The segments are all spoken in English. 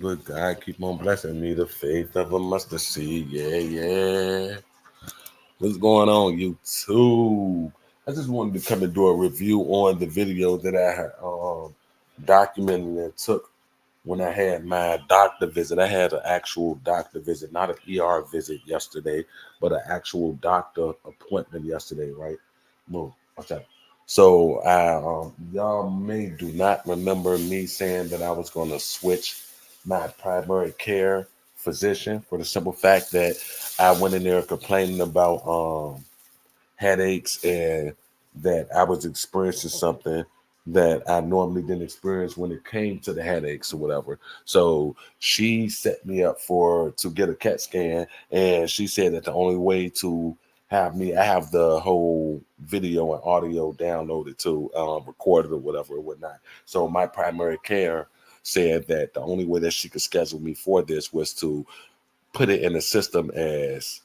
but God keep on blessing me. The faith of a mustard seed. Yeah, yeah. What's going on, YouTube? I just wanted to come and do a review on the video that I had documented and took when I had my doctor visit. I had an actual doctor visit, not an ER visit yesterday, but an actual doctor appointment yesterday, right? Move. Watch out. So y'all may do not remember me saying that I was going to switch my primary care physician for the simple fact that I went in there complaining about headaches and that I was experiencing something that I normally didn't experience when it came to the headaches or whatever. So she set me up for to get a CAT scan, and she said that the only way to have me, I have the whole video and audio downloaded to recorded or whatever or whatnot. So my primary care said that the only way that she could schedule me for this was to put it in the system as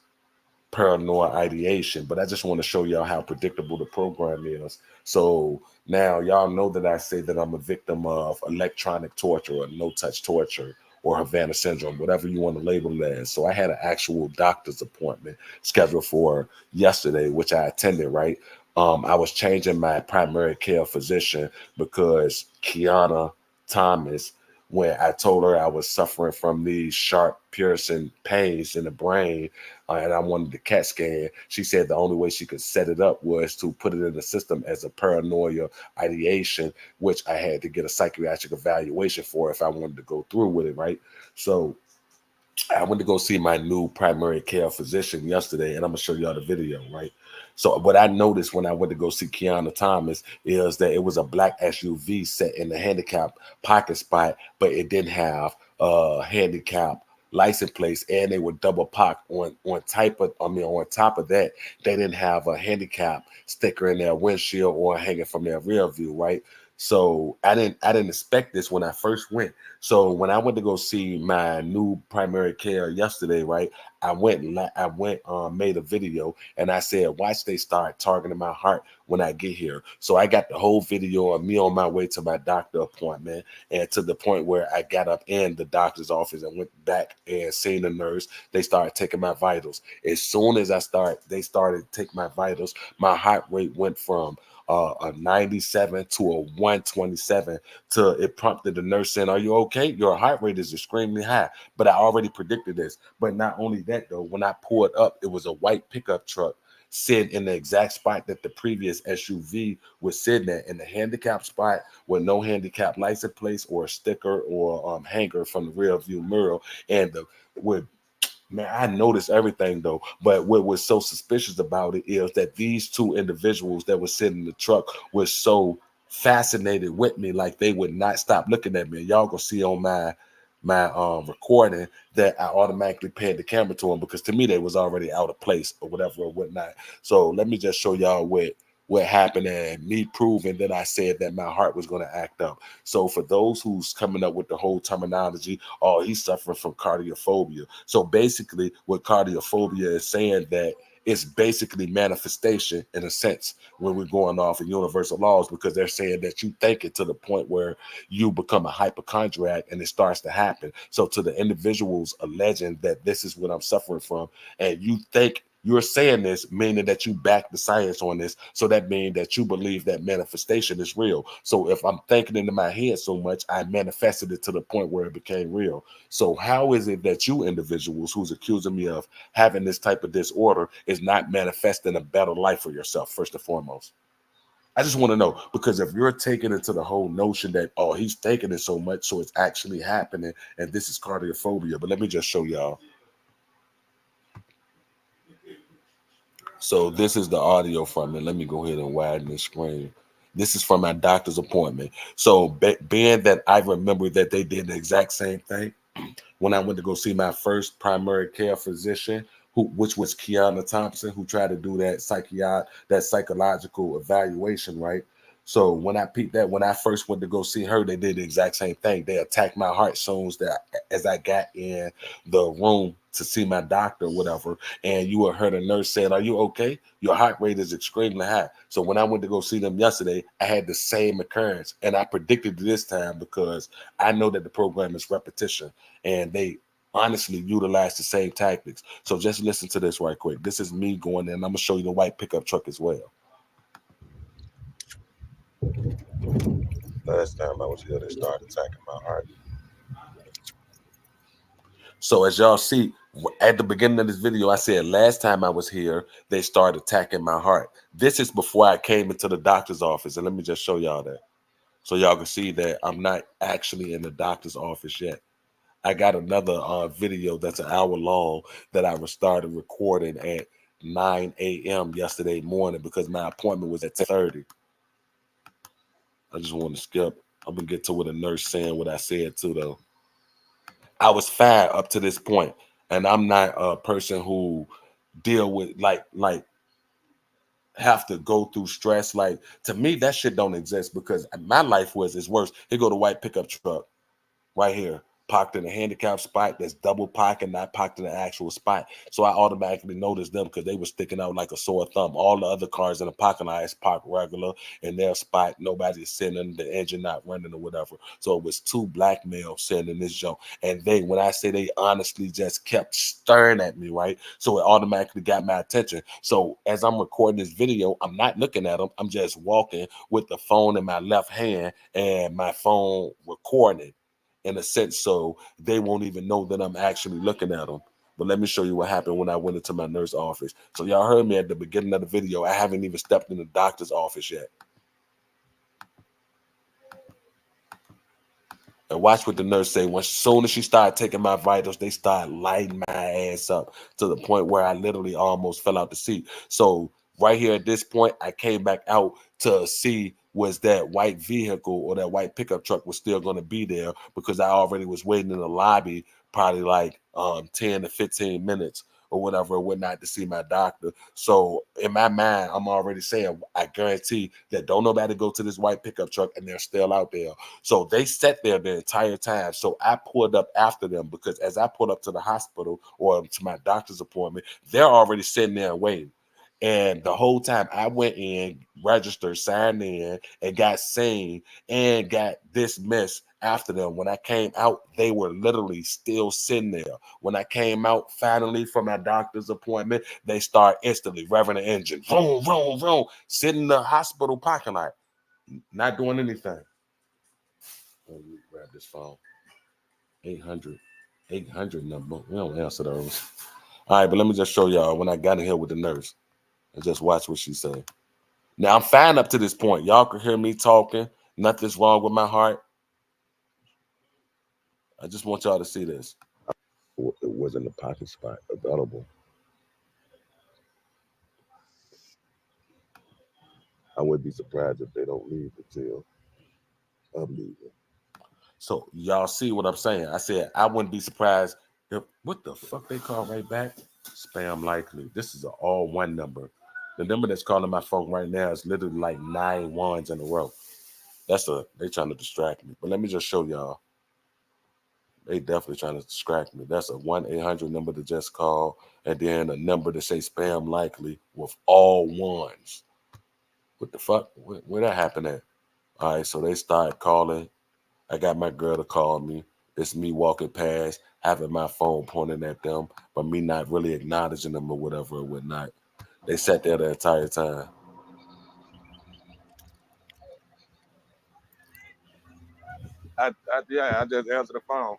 paranoid ideation. But I just want to show y'all how predictable the program is. So now y'all know that I say that I'm a victim of electronic torture or no touch torture or Havana syndrome, whatever you want to label it as. So I had an actual doctor's appointment scheduled for yesterday, which I attended, right? I was changing my primary care physician because Kiana Thomas, when I told her I was suffering from these sharp piercing pains in the brain, and I wanted the CAT scan, she said the only way she could set it up was to put it in the system as a paranoia ideation, which I had to get a psychiatric evaluation for if I wanted to go through with it, right? So I went to go see my new primary care physician yesterday, and I'm gonna show y'all the video, right? So what I noticed when I went to go see Kiana Thomas is that it was a black SUV set in the handicap pocket spot, but it didn't have a handicap license plates, and they were double parked on type of on top of that, they didn't have a handicap sticker in their windshield or hanging from their rear view, right? So I didn't expect this when I first went. So when I went to go see my new primary care yesterday, right? Made a video and I said, watch they start targeting my heart when I get here. So I got the whole video of me on my way to my doctor appointment, and to the point where I got up in the doctor's office and went back and seen the nurse. They started taking my vitals. As soon as they started taking my vitals, my heart rate went from a 97 to a 127 to it prompted the nurse saying, "Are you okay? Your heart rate is extremely high." But I already predicted this. But not only that, though, when I pulled up, it was a white pickup truck sitting in the exact spot that the previous SUV was sitting at, in the handicap spot with no handicap license plate or a sticker or hanger from the rear view mirror. And the with Man, I noticed everything though. But what was so suspicious about it is that these two individuals that were sitting in the truck were so fascinated with me, like they would not stop looking at me. Y'all gonna see on my recording that I automatically panned the camera to them because to me they was already out of place or whatever or whatnot. So let me just show y'all what happened and me proving that I said that my heart was going to act up. So for those who's coming up with the whole terminology, oh, he's suffering from cardiophobia. So basically what cardiophobia is saying that it's basically manifestation in a sense when we're going off of universal laws, because they're saying that you think it to the point where you become a hypochondriac and it starts to happen. So to the individuals alleging that this is what I'm suffering from, and you think you're saying this, meaning that you back the science on this. So that means that you believe that manifestation is real. So if I'm thinking into my head so much, I manifested it to the point where it became real. So how is it that you individuals who's accusing me of having this type of disorder is not manifesting a better life for yourself, first and foremost? I just want to know, because if you're taking it to the whole notion that, oh, he's taking it so much, so it's actually happening, and this is cardiophobia. But let me just show y'all. So this is the audio from it. Let me go ahead and widen the screen. This is from my doctor's appointment. So being that I remember that they did the exact same thing when I went to go see my first primary care physician, which was Kiana Thompson, who tried to do that psychological evaluation, right? So when I peeped that, when I first went to go see her, they did the exact same thing. They attacked my heart soon as I got in the room to see my doctor or whatever. And you would heard a nurse saying, "Are you okay? Your heart rate is extremely high." So when I went to go see them yesterday, I had the same occurrence. And I predicted this time because I know that the program is repetition and they honestly utilize the same tactics. So just listen to this right quick. This is me going in. I'm gonna show you the white pickup truck as well. Last time I was here, they started attacking my heart. So as y'all see, at the beginning of this video, I said last time I was here, they started attacking my heart. This is before I came into the doctor's office. And let me just show y'all that. So y'all can see that I'm not actually in the doctor's office yet. I got another video that's an hour long that I started recording at 9 a.m. yesterday morning because my appointment was at 10:30. I just want to skip. I'm going to get to what the nurse saying what I said too, though. I was fine up to this point, and I'm not a person who deal with like have to go through stress. Like to me, that shit don't exist because my life was is worse. Here go the white pickup truck right here, parked in a handicap spot that's double parking, not parked in the actual spot. So I automatically noticed them because they were sticking out like a sore thumb. All the other cars in the parking lot is parked regular in their spot. Nobody's sitting, the engine not running or whatever. So it was two black males sitting in this junk. And they, when I say they honestly just kept staring at me, right? So it automatically got my attention. So as I'm recording this video, I'm not looking at them. I'm just walking with the phone in my left hand and my phone recording in a sense, so they won't even know that I'm actually looking at them. But let me show you what happened when I went into my nurse office. So y'all heard me at the beginning of the video. I haven't even stepped in the doctor's office yet. And watch what the nurse say. When soon as she started taking my vitals, they started lighting my ass up to the point where I literally almost fell out the seat. So right here at this point, I came back out to see was that white vehicle or that white pickup truck was still going to be there because I already was waiting in the lobby probably like 10 to 15 minutes or whatever or whatnot to see my doctor. So in my mind, I'm already saying I guarantee that don't nobody go to this white pickup truck and they're still out there. So they sat there the entire time. So I pulled up after them because as I pulled up to the hospital or to my doctor's appointment, they're already sitting there waiting. And the whole time I went in, registered, signed in, and got seen and got dismissed after them. When I came out, they were literally still sitting there. When I came out finally from my doctor's appointment, they start instantly revving the engine, vroom, vroom, vroom, sitting in the hospital parking lot, not doing anything. Let me grab this phone. 800, 800 number. We don't answer those. All right, but let me just show y'all when I got in here with the nurse and just watch what she said. Now I'm fine up to this point. Y'all can hear me talking. Nothing's wrong with my heart. I just want y'all to see this. It wasn't a parking spot available. I wouldn't be surprised if they don't leave until I'm leaving. So y'all see what I'm saying? I said I wouldn't be surprised if what the fuck they call right back? Spam likely. This is an all one number. The number that's calling my phone right now is literally like 9 ones in a row. They trying to distract me. But let me just show y'all. They definitely trying to distract me. That's a 1-800 number to just call, and then a number to say spam likely with all ones. What the fuck? Where that happened at? All right, so they started calling. I got my girl to call me. It's me walking past, having my phone pointing at them, but me not really acknowledging them or whatever or whatnot. They sat there the entire time. Yeah, I just answered the phone.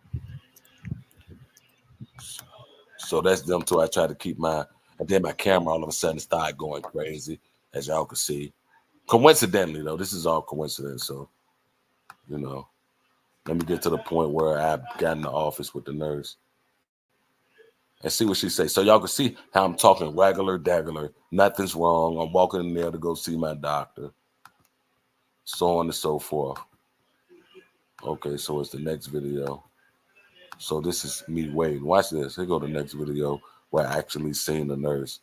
So that's them too. I try to keep and then my camera all of a sudden started going crazy, as y'all can see. Coincidentally, though, this is all coincidence. So, you know, let me get to the point where I got in the office with the nurse and see what she say. So y'all can see how I'm talking regular, dagular. Nothing's wrong. I'm walking in there to go see my doctor. So on and so forth. Okay, so it's the next video. So this is me waiting. Watch this. Here go the next video where I actually seen the nurse.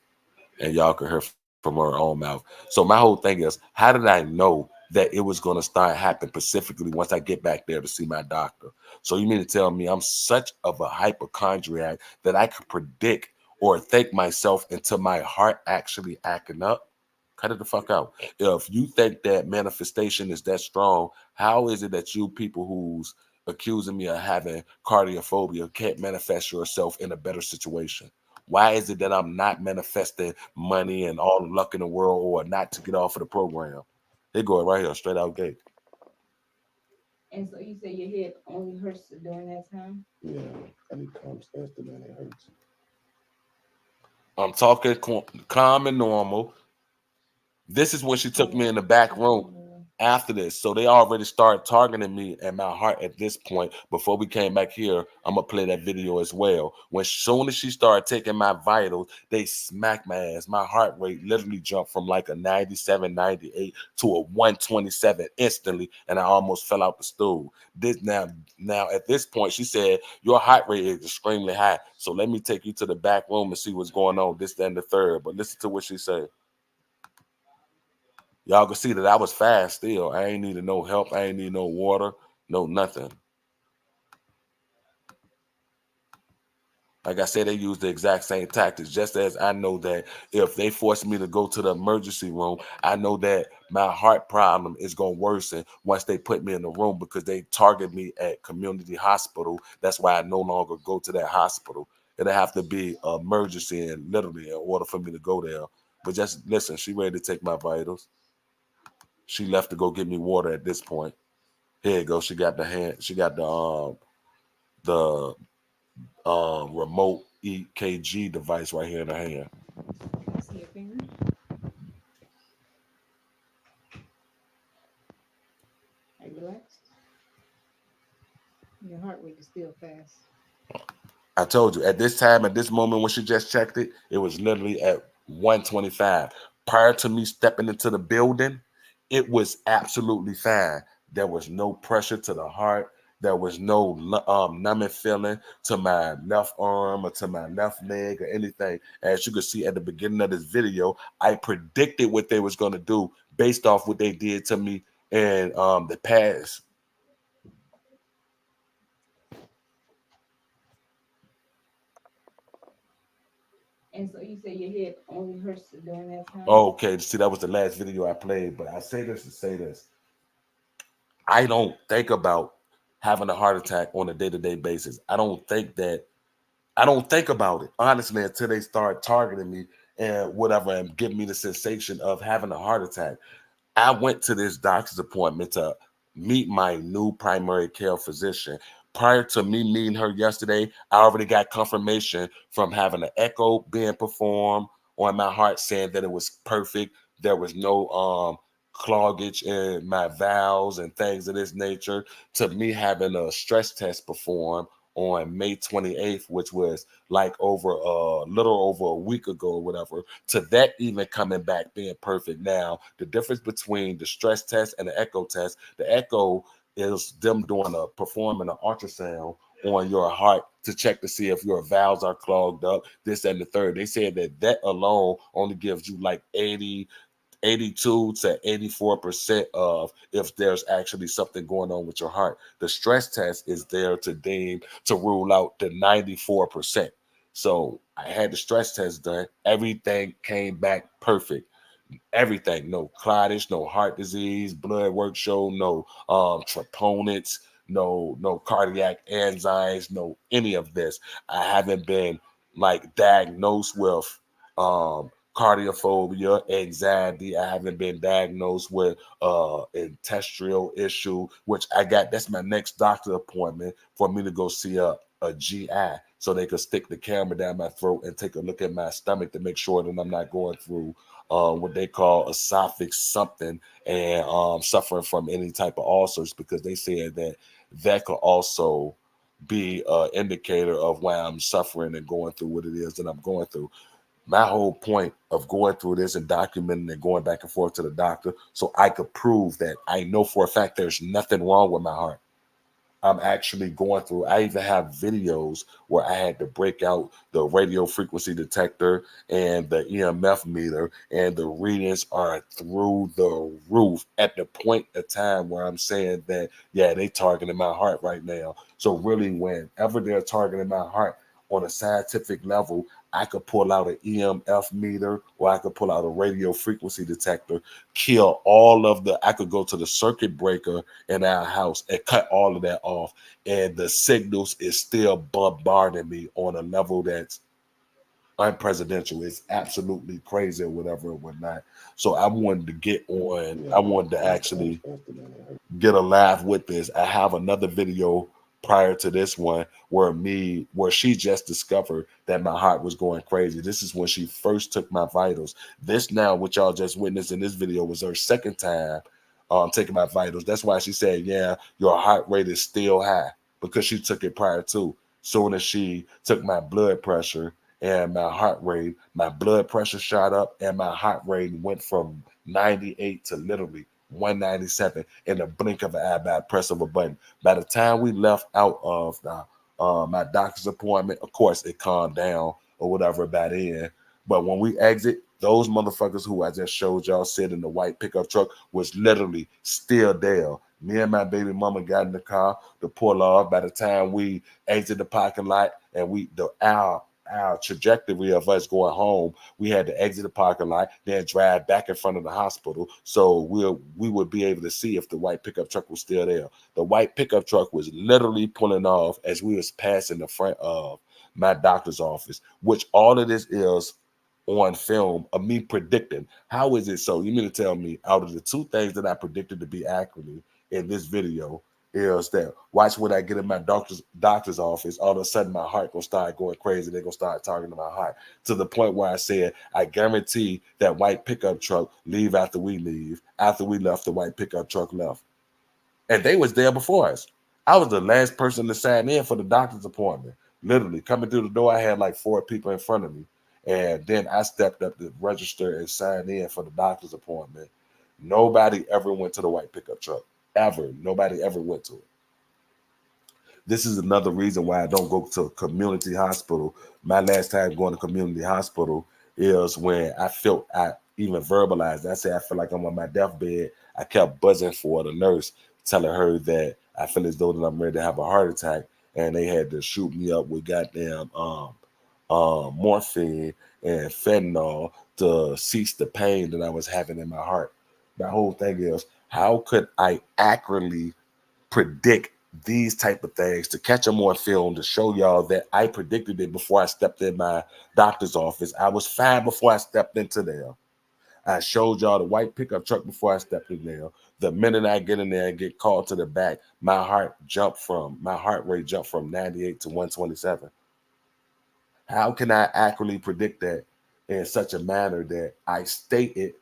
And y'all can hear from her own mouth. So my whole thing is, how did I know that it was going to start happening specifically once I get back there to see my doctor. So you mean to tell me I'm such of a hypochondriac that I could predict or think myself into my heart actually acting up? Cut it the fuck out. If you think that manifestation is that strong, how is it that you people who's accusing me of having cardiophobia can't manifest yourself in a better situation? Why is it that I'm not manifesting money and all the luck in the world or not to get off of the program? They go right here, straight out gate. And so you say your head only hurts during that time? Yeah, I need to calm faster, man. It hurts. I'm talking calm and normal. This is when she took me in the back room after this. So they already started targeting me and my heart at this point. Before we came back here, I'm gonna play that video as well. When soon as she started taking my vitals, they smacked my ass. My heart rate literally jumped from like a 97, 98 to a 127 instantly, and I almost fell out the stool. This now at this point, she said, your heart rate is extremely high. So let me take you to the back room and see what's going on. This, then the third. But listen to what she said. Y'all can see that I was fast still. I ain't needed no help. I ain't need no water, no nothing. Like I said, they use the exact same tactics. Just as I know that if they force me to go to the emergency room, I know that my heart problem is going to worsen once they put me in the room because they target me at community hospital. That's why I no longer go to that hospital. It'll have to be an emergency and literally in order for me to go there. But just listen, she ready to take my vitals. She left to go get me water at this point. Here you go. She got the hand. She got the remote EKG device right here in her hand. Can I see your finger? Are you relaxed? Your heart rate is still fast. I told you at this time, at this moment when she just checked it, it was literally at 125. Prior to me stepping into the building, it was absolutely fine. There was no pressure to the heart. There was no numbing feeling to my left arm or to my left leg or anything. As you can see at the beginning of this video, I predicted what they was going to do based off what they did to me in the past. And so you say your head only hurts during that time? Okay, see, that was the last video I played, but I say this to say this. I don't think about having a heart attack on a day-to-day basis. I don't think about it, honestly, until they start targeting me and whatever and giving me the sensation of having a heart attack. I went to this doctor's appointment to meet my new primary care physician. Prior to me meeting her yesterday, I already got confirmation from having an echo being performed on my heart saying that it was perfect. There was no cloggage in my valves and things of this nature, to me having a stress test performed on May 28th, which was like over a little over a week ago or whatever, to that even coming back being perfect. Now, the difference between the stress test and the echo is them doing a performing an ultrasound on your heart to check to see if your valves are clogged up, this and the third. They said that that alone only gives you like 82 to 84% of if there's actually something going on with your heart. The stress test is there to rule out the 94%. So I had the stress test done. Everything came back perfect. Everything, no clottage, no heart disease, blood work show, no troponins, no cardiac enzymes, no any of this. I haven't been like diagnosed with cardiophobia, anxiety. I haven't been diagnosed with intestinal issue, which I got. That's my next doctor appointment for me to go see a GI so they could stick the camera down my throat and take a look at my stomach to make sure that I'm not going through what they call esophagus something and suffering from any type of ulcers, because they said that that could also be an indicator of why I'm suffering and going through what it is that I'm going through. My whole point of going through this and documenting and going back and forth to the doctor so I could prove that I know for a fact there's nothing wrong with my heart. I'm actually going through. I even have videos where I had to break out the radio frequency detector and the EMF meter, and the readings are through the roof at the point of time where I'm saying that, yeah, they targeting my heart right now. So really, whenever they're targeting my heart on a scientific level, I could pull out an EMF meter or I could pull out a radio frequency detector, kill all of the, I could go to the circuit breaker in our house and cut all of that off. And the signals is still bombarding me on a level that's unpresidential. It's absolutely crazy or whatever or whatnot. So I wanted to get on, I wanted to actually get a laugh with this. I have another video prior to this one where she just discovered that my heart was going crazy. This is when she first took my vitals. This now, what y'all just witnessed in this video, was her second time taking my vitals. That's why she said, yeah, your heart rate is still high, because she took it prior to. Soon as she took my blood pressure and my heart rate, my blood pressure shot up and my heart rate went from 98 to literally 197 in the blink of an eye by a press of a button. By the time we left out of my doctor's appointment, of course, it calmed down or whatever by then. But when we exit, those motherfuckers who I just showed y'all sit in the white pickup truck was literally still there. Me and my baby mama got in the car to pull off. By the time we exit the parking lot and our trajectory of us going home, we had to exit the parking lot, then drive back in front of the hospital, so we would be able to see if the white pickup truck was still there. The white pickup truck was literally pulling off as we was passing the front of my doctor's office, which all of this is on film of me predicting. How is it so? You mean to tell me out of the two things that I predicted to be accurately in this video is that, watch when I get in my doctor's office, all of a sudden my heart gonna start going crazy. They're gonna start targeting my heart to the point where I said, I guarantee that white pickup truck leave after we leave. After we left, the white pickup truck left. And they was there before us. I was the last person to sign in for the doctor's appointment. Literally coming through the door, I had like 4 people in front of me. And then I stepped up to register and sign in for the doctor's appointment. Nobody ever went to the white pickup truck. Ever. Nobody ever went to it. This is another reason why I don't go to a community hospital. My last time going to community hospital is when I felt, I even verbalized, I said, I feel like I'm on my deathbed. I kept buzzing for the nurse, telling her that I feel as though that I'm ready to have a heart attack. And they had to shoot me up with goddamn morphine and fentanyl to cease the pain that I was having in my heart. My whole thing is, how could I accurately predict these type of things, to catch them on film, to show y'all that I predicted it before I stepped in my doctor's office? I was fine before I stepped into there. I showed y'all the white pickup truck before I stepped in there. The minute I get in there and get called to the back, my heart rate jumped from 98 to 127. How can I accurately predict that in such a manner that I state it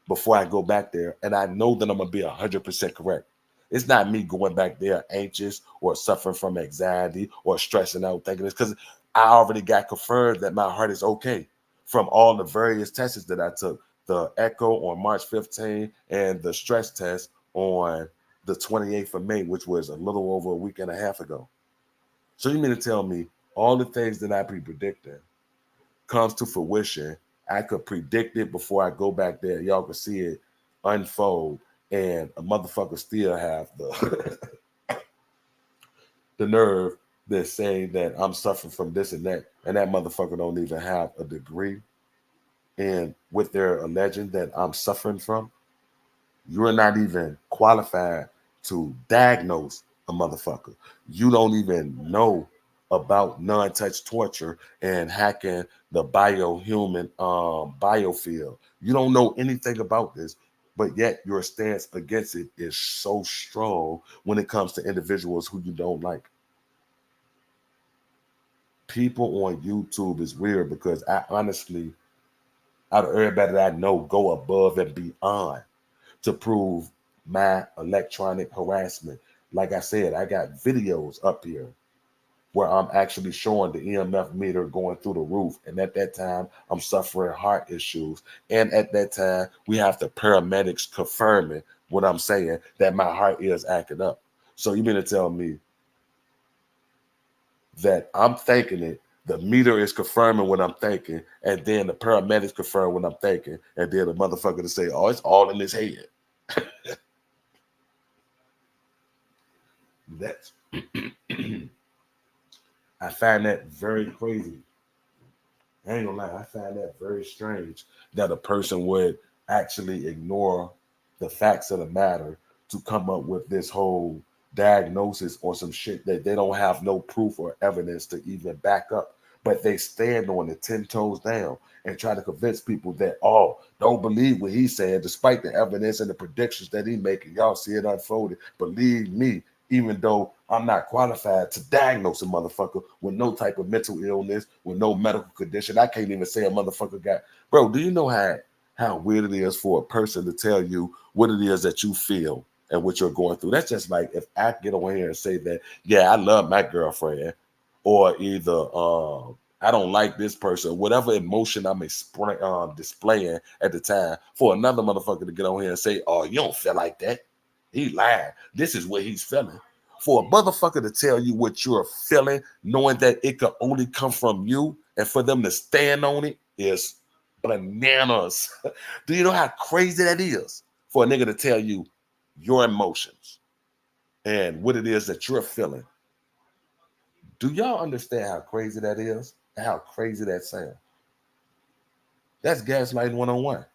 before I go back there, and I know that I'm gonna be 100% correct? It's not me going back there anxious or suffering from anxiety or stressing out thinking this, because I already got confirmed that my heart is okay from all the various tests that I took. The echo on March 15 and the stress test on the 28th of May, which was a little over a week and a half ago. So you mean to tell me all the things that I be predicting comes to fruition? I could predict it before I go back there. Y'all can see it unfold, and a motherfucker still have the the nerve that's saying that I'm suffering from this and that motherfucker don't even have a degree in what they're alleging that I'm suffering from. You're not even qualified to diagnose a motherfucker. You don't even know about non-touch torture and hacking the biohuman biofield. You don't know anything about this, but yet your stance against it is so strong when it comes to individuals who you don't like. People on YouTube is weird, because I honestly, out of everybody that I know, go above and beyond to prove my electronic harassment. Like I said, I got videos up here where I'm actually showing the EMF meter going through the roof. And at that time, I'm suffering heart issues. And at that time, we have the paramedics confirming what I'm saying, that my heart is acting up. So you mean to tell me that I'm thinking it, the meter is confirming what I'm thinking, and then the paramedics confirm what I'm thinking, and then the motherfucker to say, "Oh, it's all in his head." That's I find that very crazy. I ain't gonna lie, I find that very strange that a person would actually ignore the facts of the matter to come up with this whole diagnosis or some shit that they don't have no proof or evidence to even back up. But they stand on it 10 toes down and try to convince people that, oh, don't believe what he's saying, despite the evidence and the predictions that he making. Y'all see it unfolded. Believe me, even though I'm not qualified to diagnose a motherfucker with no type of mental illness, with no medical condition. I can't even say a motherfucker got, bro. Do you know how weird it is for a person to tell you what it is that you feel and what you're going through? That's just like if I get on here and say that, yeah, I love my girlfriend, or either I don't like this person, whatever emotion I'm displaying at the time, for another motherfucker to get on here and say, oh, you don't feel like that. He lied. This is what he's feeling. For a motherfucker to tell you what you're feeling, knowing that it could only come from you, and for them to stand on it is bananas. Do you know how crazy that is for a nigga to tell you your emotions and what it is that you're feeling? Do y'all understand how crazy that is? And how crazy that sounds? That's gaslighting 101.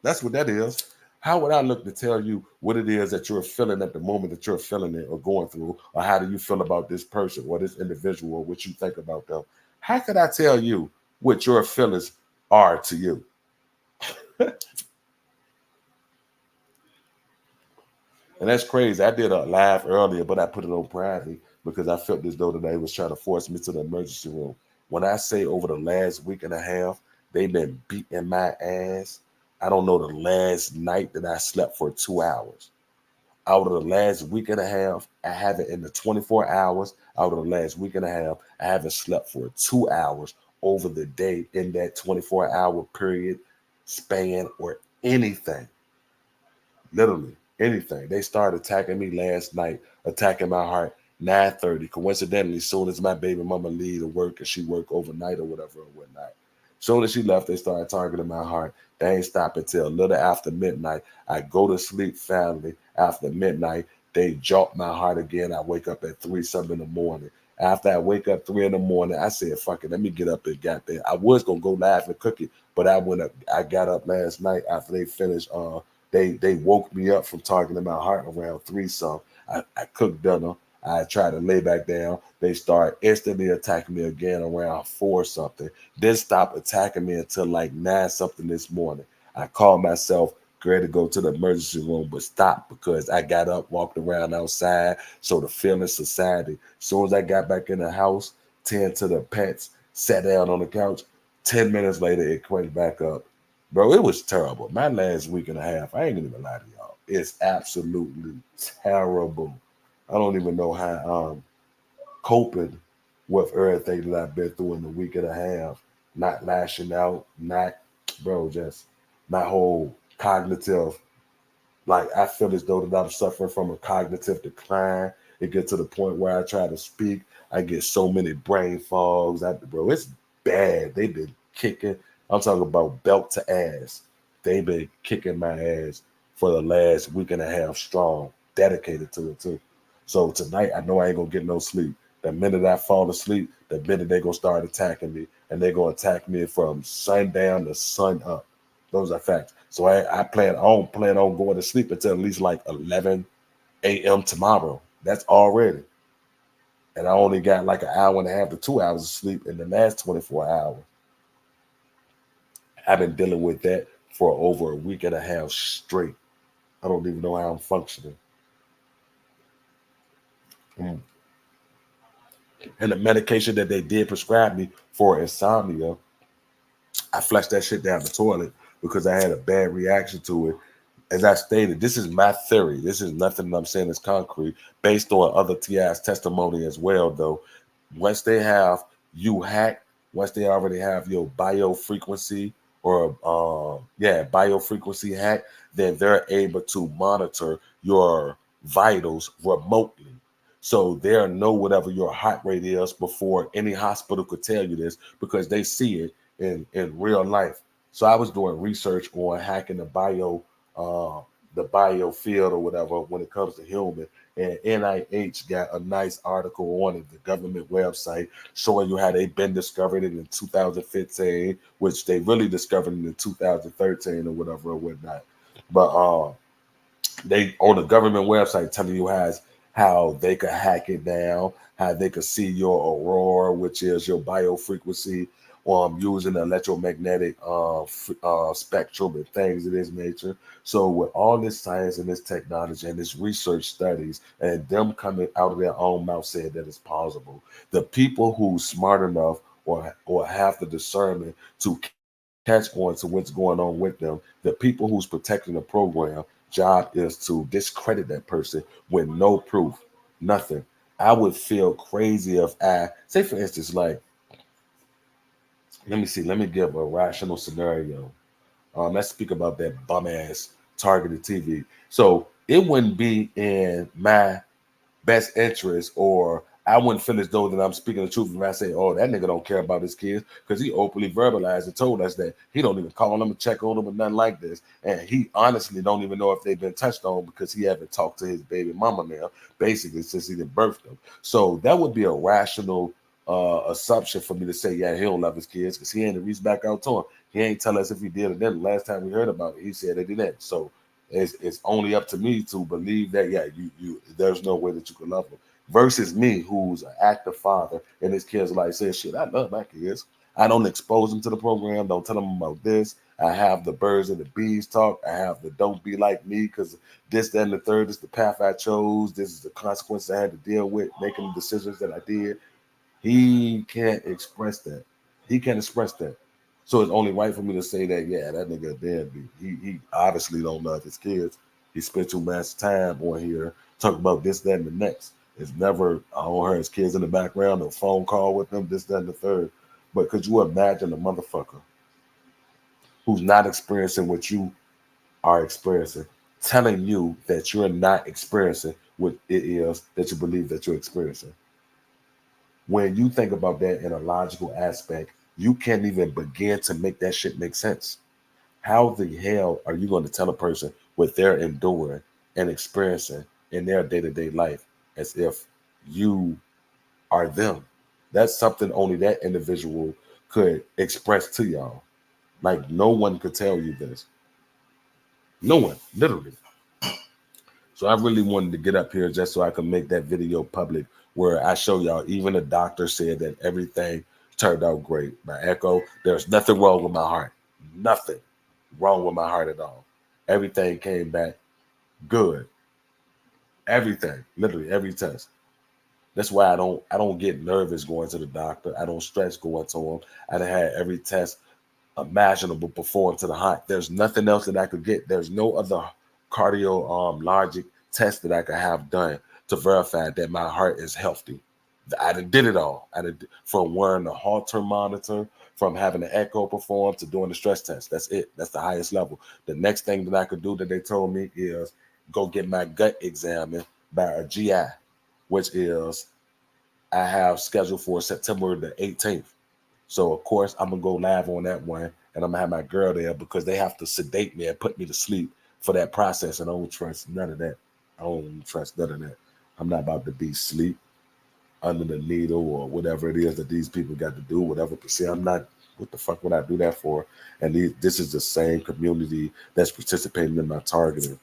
That's what that is. How would I look to tell you what it is that you're feeling at the moment that you're feeling it or going through, or how do you feel about this person or this individual, or what you think about them? How could I tell you what your feelings are to you? And that's crazy. I did a live earlier, but I put it on private because I felt as though that they was trying to force me to the emergency room. When I say over the last week and a half, they've been beating my ass. I don't know the last night that I slept for 2 hours. Out of the last week and a half, I haven't, in the 24 hours, out of the last week and a half, I haven't slept for 2 hours over the day in that 24-hour period span or anything. Literally anything. They started attacking me last night, attacking my heart. 9:30. Coincidentally, soon as my baby mama leave to work and she work overnight or whatever or whatnot. Soon as she left, they started targeting my heart. They ain't stop until a little after midnight. I go to sleep finally after midnight. They jolt my heart again. I wake up at 3 something in the morning. After I wake up 3 in the morning, I said, fuck it, let me get up and got there. I was gonna go live and cook it, but I went up, I got up last night after they finished they woke me up from talking to my heart around 3 some. I cooked dinner. I tried to lay back down. They start instantly attacking me again around 4 something. Then stop attacking me until like 9 something this morning. I called myself ready to go to the emergency room, but stopped because I got up, walked around outside. So the feeling society. As soon as I got back in the house, tend to the pets, sat down on the couch. 10 minutes later, it went back up. Bro, it was terrible. My last week and a half, I ain't gonna even lie to y'all. It's absolutely terrible. I don't even know how coping with everything that I've been through in the week and a half. Not lashing out, not bro, just my whole cognitive, like I feel as though that I'm suffering from a cognitive decline. It gets to the point where I try to speak, I get so many brain fogs. Bro, it's bad. They've been kicking. I'm talking about belt to ass. They've been kicking my ass for the last week and a half strong, dedicated to it too. So tonight, I know I ain't gonna get no sleep. The minute I fall asleep, the minute they gonna start attacking me, and they gonna attack me from sundown to sun up. Those are facts. So I don't plan on going to sleep until at least like 11 a.m. tomorrow. That's already. And I only got like an hour and a half to 2 hours of sleep in the last 24 hours. I've been dealing with that for over a week and a half straight. I don't even know how I'm functioning. Mm. And the medication that they did prescribe me for insomnia, I flushed that shit down the toilet because I had a bad reaction to it. As I stated, this is my theory. This is nothing that I'm saying is concrete, based on other TI's testimony as well, though. Once they have you hacked, once they already have your biofrequency or biofrequency hack, then they're able to monitor your vitals remotely. So they'll know whatever your heart rate is before any hospital could tell you this because they see it in real life. So I was doing research on hacking the bio field or whatever when it comes to human. And NIH got a nice article on it, the government website, showing you how they've been discovered it in 2015, which they really discovered it in 2013 or whatever or whatnot. But they on the government website telling you how they could hack it down, how they could see your aurora, which is your biofrequency, using the electromagnetic spectrum and things of this nature. So with all this science and this technology and this research studies and them coming out of their own mouth saying that it's possible, the people who's smart enough or have the discernment to catch on to what's going on with them, the people who's protecting the program, job is to discredit that person with no proof, nothing. I would feel crazy if I say, for instance, like, let me see, let me give a rational scenario. Let's speak about that bum ass targeted TV. So it wouldn't be in my best interest, or I wouldn't feel as though that I'm speaking the truth if I say, "Oh, that nigga don't care about his kids," because he openly verbalized and told us that he don't even call them and check on them or nothing like this, and he honestly don't even know if they've been touched on because he haven't talked to his baby mama now, basically since he didn't birth them. So that would be a rational assumption for me to say, yeah, he don't love his kids because he ain't reached back out to him. He ain't tell us if he did or didn't. Last time we heard about it, he said that he didn't. So it's only up to me to believe that yeah, you there's no way that you can love them. Versus me, who's an active father, and his kids like says, shit, I love my kids. I don't expose them to the program, don't tell them about this. I have the birds and the bees talk. I have the don't be like me because this, that, and the third is the path I chose. This is the consequence I had to deal with making the decisions that I did. He can't express that. He can't express that. So it's only right for me to say that, yeah, that nigga a deadbeat. He obviously don't love his kids. He spent too much time on here talking about this, that, and the next. It's never, I don't hear his kids in the background, no phone call with them, this, that, and the third. But could you imagine a motherfucker who's not experiencing what you are experiencing, telling you that you're not experiencing what it is that you believe that you're experiencing? When you think about that in a logical aspect, you can't even begin to make that shit make sense. How the hell are you going to tell a person what they're enduring and experiencing in their day to day life as if you are them? That's something only that individual could express to y'all. Like, no one could tell you this. No one, literally. So I really wanted to get up here just so I could make that video public where I show y'all, even the doctor said that everything turned out great. My echo, there's nothing wrong with my heart. Nothing wrong with my heart at all. Everything came back good. Everything, literally every test. That's why I don't get nervous going to the doctor. I don't stress going to him. I done had every test imaginable performed to the heart. There's nothing else that I could get. There's no other cardio logic test that I could have done to verify that my heart is healthy. I did it all. I did from wearing the Holter monitor, from having the echo performed to doing the stress test. That's it. That's the highest level. The next thing that I could do that they told me is go get my gut examined by a GI, which is I have scheduled for September the 18th. So of course I'm gonna go live on that one, and I'm gonna have my girl there because they have to sedate me and put me to sleep for that process, and I don't trust none of that. I don't trust none of that. I'm not about to be sleep under the needle or whatever it is that these people got to do, whatever. See, I'm not. What the fuck would I do that for? And this is the same community that's participating in my targeting.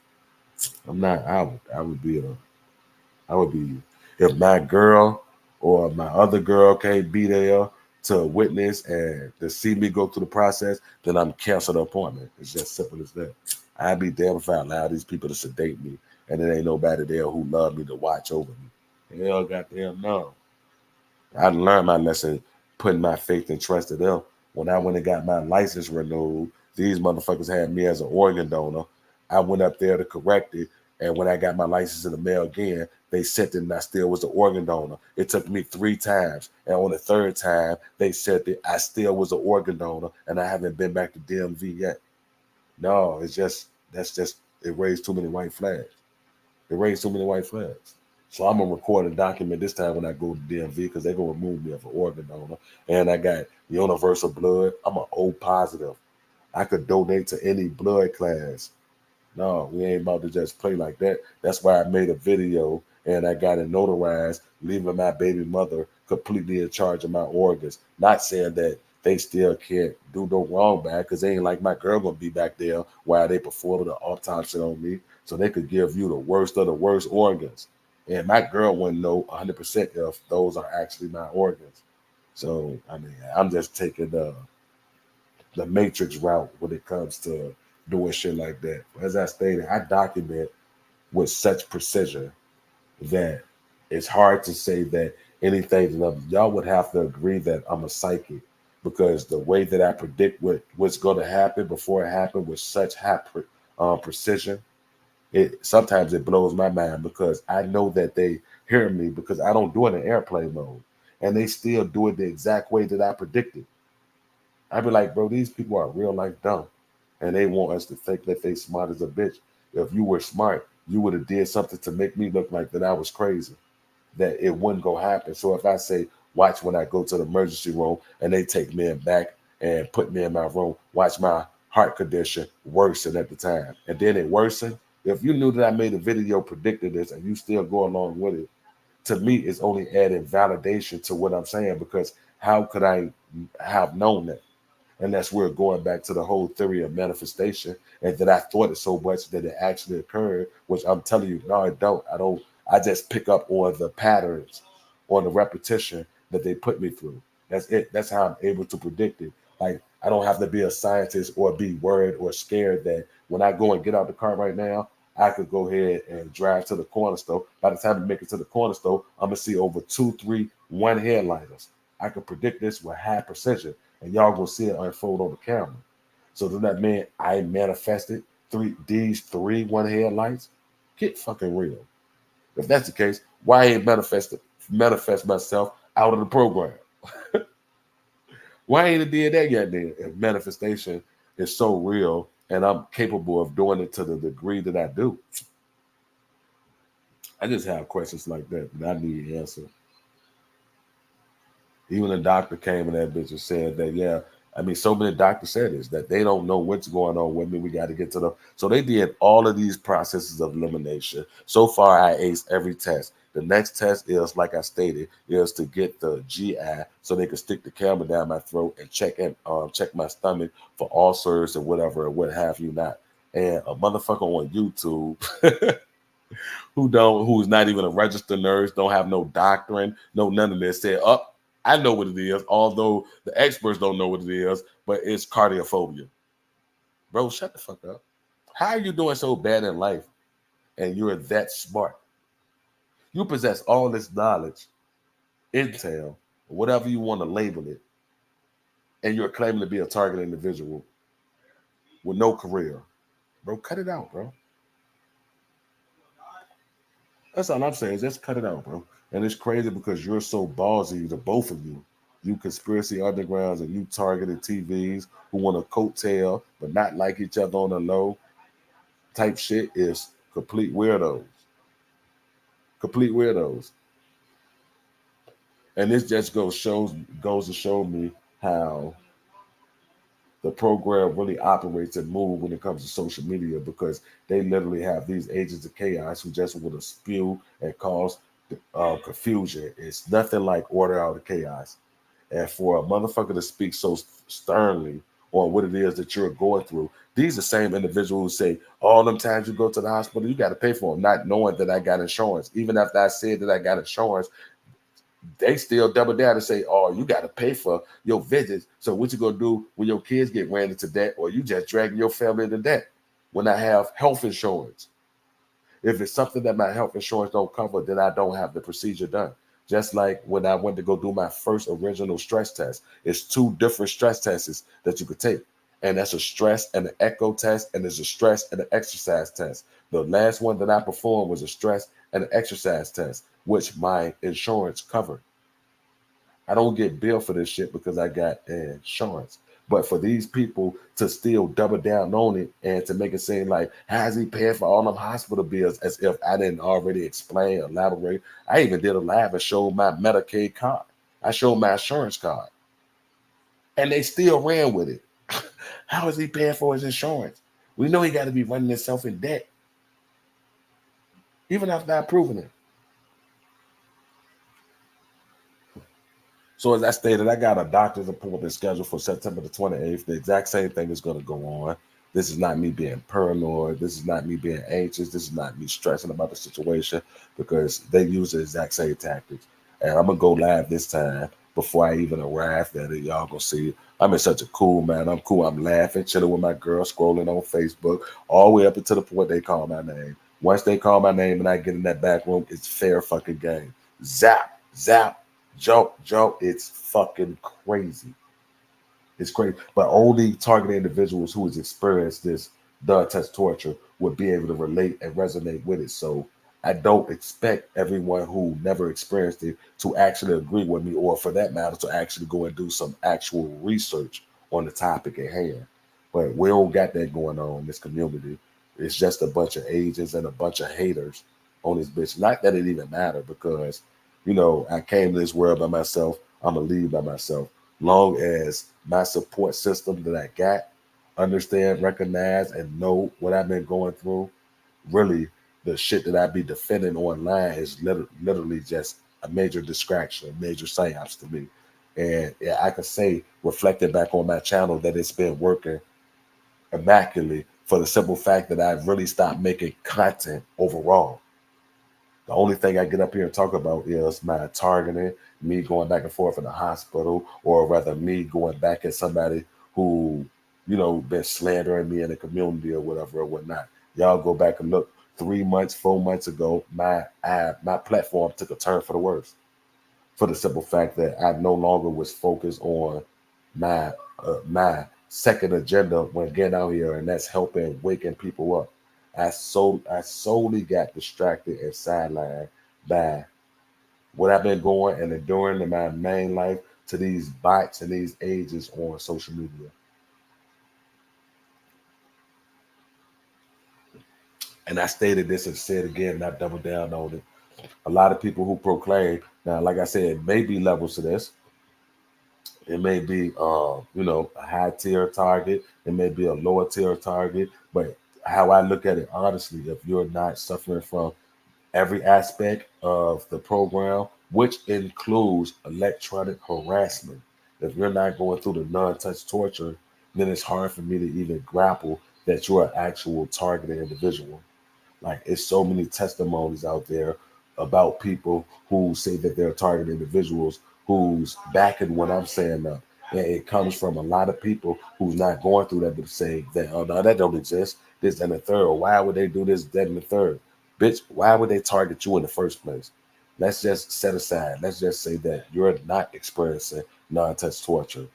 I'm not. I would be a I would be if my girl or my other girl can't be there to witness and to see me go through the process, then I'm cancel the appointment. It's just simple as that. I'd be damn if I allow these people to sedate me and there ain't nobody there who love me to watch over me. Hell goddamn no. I learned my lesson putting my faith and trust in them. When I went and got my license renewed, these motherfuckers had me as an organ donor. I went up there to correct it. And when I got my license in the mail again, they said that I still was an organ donor. It took me 3 times. And on the third time, they said that I still was an organ donor and I haven't been back to DMV yet. No, it's just, it raised too many white flags. It raised too many white flags. So I'm gonna record a document this time when I go to DMV because they're gonna remove me as an organ donor. And I got universal blood. I'm an O positive. I could donate to any blood class. No, we ain't about to just play like that. That's why I made a video and I got it notarized, leaving my baby mother completely in charge of my organs. Not saying that they still can't do no wrong back, because they ain't like my girl gonna be back there while they perform the autopsy on me. So they could give you the worst of the worst organs. And my girl wouldn't know 100% if those are actually my organs. So I mean, I'm just taking the matrix route when it comes to doing shit like that. As I stated, I document with such precision that it's hard to say that anything that y'all would have to agree that I'm a psychic, because the way that I predict what's going to happen before it happened with such high precision, it sometimes it blows my mind because I know that they hear me because I don't do it in airplane mode, and they still do it the exact way that I predicted. I'd be like, bro, these people are real life dumb, and they want us to think that they smart as a bitch. If you were smart, you would have did something to make me look like that I was crazy, that it wouldn't go happen. So if I say, watch when I go to the emergency room and they take me in back and put me in my room, watch my heart condition worsen at the time, and then it worsened. If you knew that I made a video predicting this and you still go along with it, to me, it's only adding validation to what I'm saying, because how could I have known that? And that's where going back to the whole theory of manifestation, and that I thought it so much that it actually occurred, which I'm telling you, no, it don't. I don't. I just pick up on the patterns, on the repetition that they put me through. That's it. That's how I'm able to predict it. Like, I don't have to be a scientist or be worried or scared that when I go and get out the car right now, I could go ahead and drive to the corner store. By the time I make it to the corner store, I'm gonna see over two, three, one headlighters. I can predict this with high precision, and y'all gonna see it unfold on the camera. So does that mean I manifested three one headlights? Get fucking real. If that's the case, why ain't manifest myself out of the program? Why ain't it did that yet then? If manifestation is so real and I'm capable of doing it to the degree that I do. I just have questions like that I need answers. Even a doctor came in that bitch and said that, yeah, I mean, so many doctors said this, that they don't know what's going on with me. We got to get to the. So they did all of these processes of elimination. So far, I aced every test. The next test is, like I stated, is to get the GI so they can stick the camera down my throat and check my stomach for ulcers and whatever, or what have you not. And a motherfucker on YouTube who's not even a registered nurse, don't have no doctrine, no none of this, said, "Up, I know what it is, although the experts don't know what it is, but it's cardiophobia." Bro, shut the fuck up. How are you doing so bad in life and you're that smart? You possess all this knowledge, intel, whatever you want to label it, and you're claiming to be a target individual with no career. Bro, cut it out, bro. That's all I'm saying. Just cut it out, bro. And it's crazy because you're so ballsy, the both of you. You conspiracy undergrounds and you targeted TVs who want to coattail but not like each other on the low type shit is complete weirdos. Complete weirdos. And this just goes to show me how the program really operates and move when it comes to social media, because they literally have these agents of chaos who just want to spew and cause confusion. It's nothing like order out of chaos. And for a motherfucker to speak so sternly on what it is that you're going through, these are the same individuals who say, all them times you go to the hospital, you got to pay for them, not knowing that I got insurance. Even after I said that I got insurance, they still double down and say, "Oh, you got to pay for your visits. So what you gonna do when your kids get ran into debt, or you just dragging your family into debt?" When I have health insurance, if it's something that my health insurance don't cover, then I don't have the procedure done. Just like when I went to go do my first original stress test, it's two different stress tests that you could take, and that's a stress and an echo test, and there's a stress and an exercise test. The last one that I performed was a stress and an exercise test, which my insurance covered. I don't get billed for this shit because I got insurance. But for these people to still double down on it and to make it seem like, how's he paying for all them hospital bills, as if I didn't already explain, elaborate. I even did a live and showed my Medicaid card. I showed my insurance card. And they still ran with it. How is he paying for his insurance? We know he got to be running himself in debt, even after not proving it. So as I stated, I got a doctor's appointment scheduled for September the 28th. The exact same thing is going to go on. This is not me being paranoid. This is not me being anxious. This is not me stressing about the situation, because they use the exact same tactics. And I'm going to go live this time before I even arrive at it. Y'all going to see it. I'm in such a cool man. I'm cool. I'm laughing, chilling with my girl, scrolling on Facebook, all the way up until the point they call my name. Once they call my name and I get in that back room, it's fair fucking game. Zap, zap, jump, jump. It's fucking crazy. It's crazy. But only targeted individuals who has experienced this non-touch torture would be able to relate and resonate with it. So I don't expect everyone who never experienced it to actually agree with me, or for that matter, to actually go and do some actual research on the topic at hand. But we don't got that going on in this community. It's just a bunch of agents and a bunch of haters on this bitch. Not that it even matter, because, I came to this world by myself. I'm going to leave by myself. Long as my support system that I got understand, recognize, and know what I've been going through, really the shit that I be defending online is literally just a major distraction, a major psyops to me. And yeah, I can say, reflecting back on my channel, that it's been working immaculately, for the simple fact that I've really stopped making content overall. The only thing I get up here and talk about is my targeting, me going back and forth in the hospital, or rather me going back at somebody who, been slandering me in the community or whatever or whatnot. Y'all go back and look. 3 months, 4 months ago, my platform took a turn for the worse, for the simple fact that I no longer was focused on my my second agenda when getting out here, and that's helping waking people up. I solely got distracted and sidelined by what I've been going and enduring in my main life, to these bots and these ages on social media. And I stated this and said again, and I doubled down on it. A lot of people who proclaim, now, like I said, it may be levels to this. It may be, a high tier target. It may be a lower tier target. But how I look at it, honestly, if you're not suffering from every aspect of the program, which includes electronic harassment, if you're not going through the non-touch torture, then it's hard for me to even grapple that you're an actual targeted individual. Like, it's so many testimonies out there about people who say that they're target individuals who's backing what I'm saying up. And it comes from a lot of people who's not going through that, but say that, oh no, that don't exist. This and the third. Or why would they do this, that, and the third? Bitch, why would they target you in the first place? Let's just set aside. Let's just say that you're not experiencing non-touch torture,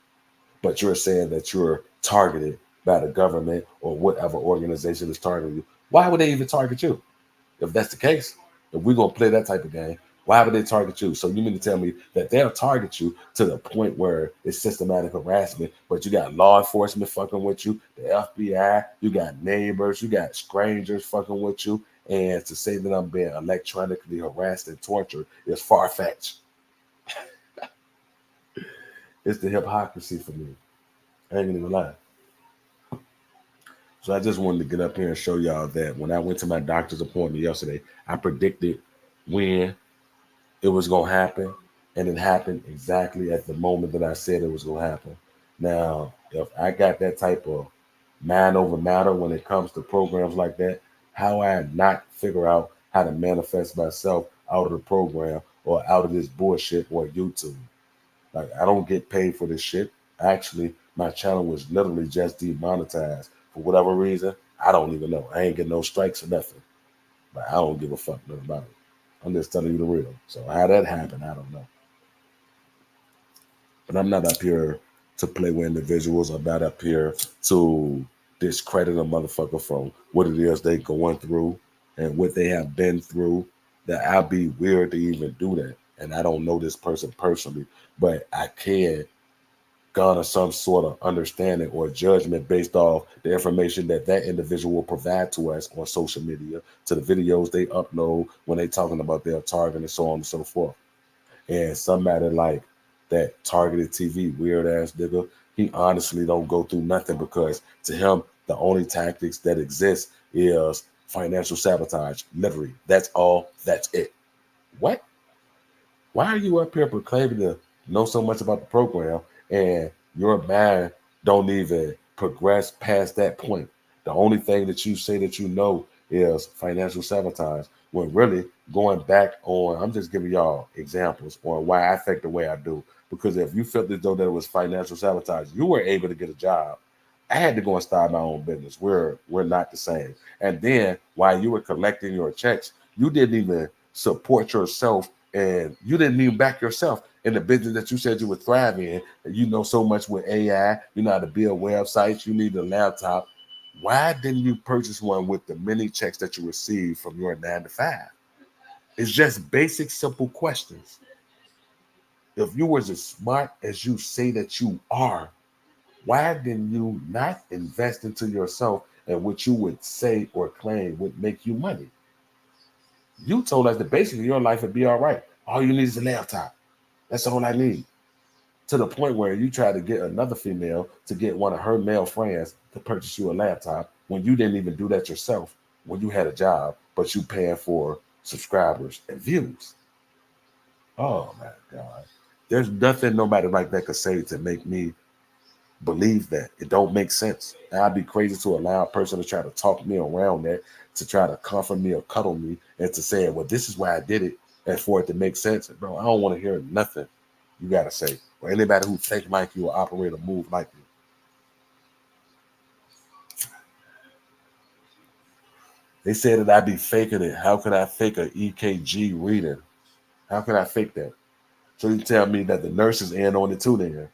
but you're saying that you're targeted by the government or whatever organization is targeting you. Why would they even target you? If that's the case, if we're gonna play that type of game, why would they target you? So you mean to tell me that they'll target you to the point where it's systematic harassment, but you got law enforcement fucking with you, the FBI, you got neighbors, you got strangers fucking with you, and to say that I'm being electronically harassed and tortured is far fetched. It's the hypocrisy for me. I ain't even lie. So I just wanted to get up here and show y'all that when I went to my doctor's appointment yesterday, I predicted when it was going to happen, and it happened exactly at the moment that I said it was going to happen. Now, if I got that type of mind over matter when it comes to programs like that, how I not figure out how to manifest myself out of the program or out of this bullshit or YouTube? Like, I don't get paid for this shit. Actually, my channel was literally just demonetized for whatever reason. I don't even know. I ain't getting no strikes or nothing. But I don't give a fuck nothing about it. I'm just telling you the real. So how that happened, I don't know. But I'm not up here to play with individuals. I'm not up here to discredit a motherfucker from what it is they going through and what they have been through. That I'd be weird to even do that. And I don't know this person personally, but I can garner some sort of understanding or judgment based off the information that that individual will provide to us on social media, to the videos they upload when they talking about their target and so on and so forth. And somebody like that targeted TV weird ass nigga, he honestly don't go through nothing because to him the only tactics that exist is financial sabotage. Literally, that's all. That's it. What? Why are you up here proclaiming to know so much about the program and your mind don't even progress past that point? The only thing that you say that you know is financial sabotage. When really going back on, I'm just giving y'all examples on why I think the way I do. Because if you felt as though that it was financial sabotage, you were able to get a job. I had to go and start my own business. We're not the same. And then while you were collecting your checks, you didn't even support yourself and you didn't even back yourself in the business that you said you would thrive in. And you know so much with AI, you know how to build websites, you need a laptop. Why didn't you purchase one with the many checks that you received from your 9 to 5? It's just basic, simple questions. If you was as smart as you say that you are, why didn't you not invest into yourself and what you would say or claim would make you money? You told us that basically your life would be all right. All you need is a laptop. That's all I need. To the point where you try to get another female to get one of her male friends to purchase you a laptop when you didn't even do that yourself when you had a job, but you paying for subscribers and views. Oh my God. There's nothing nobody like that could say to make me believe that. It don't make sense. And I'd be crazy to allow a person to try to talk me around that, to try to comfort me or cuddle me, and to say, well, this is why I did it, and for it to make sense. Bro, I don't want to hear nothing you gotta say. Or anybody who think like you or operate or move like you. They said that I be faking it. How could I fake a EKG reading? How could I fake that? So you tell me that the nurses in on it too then.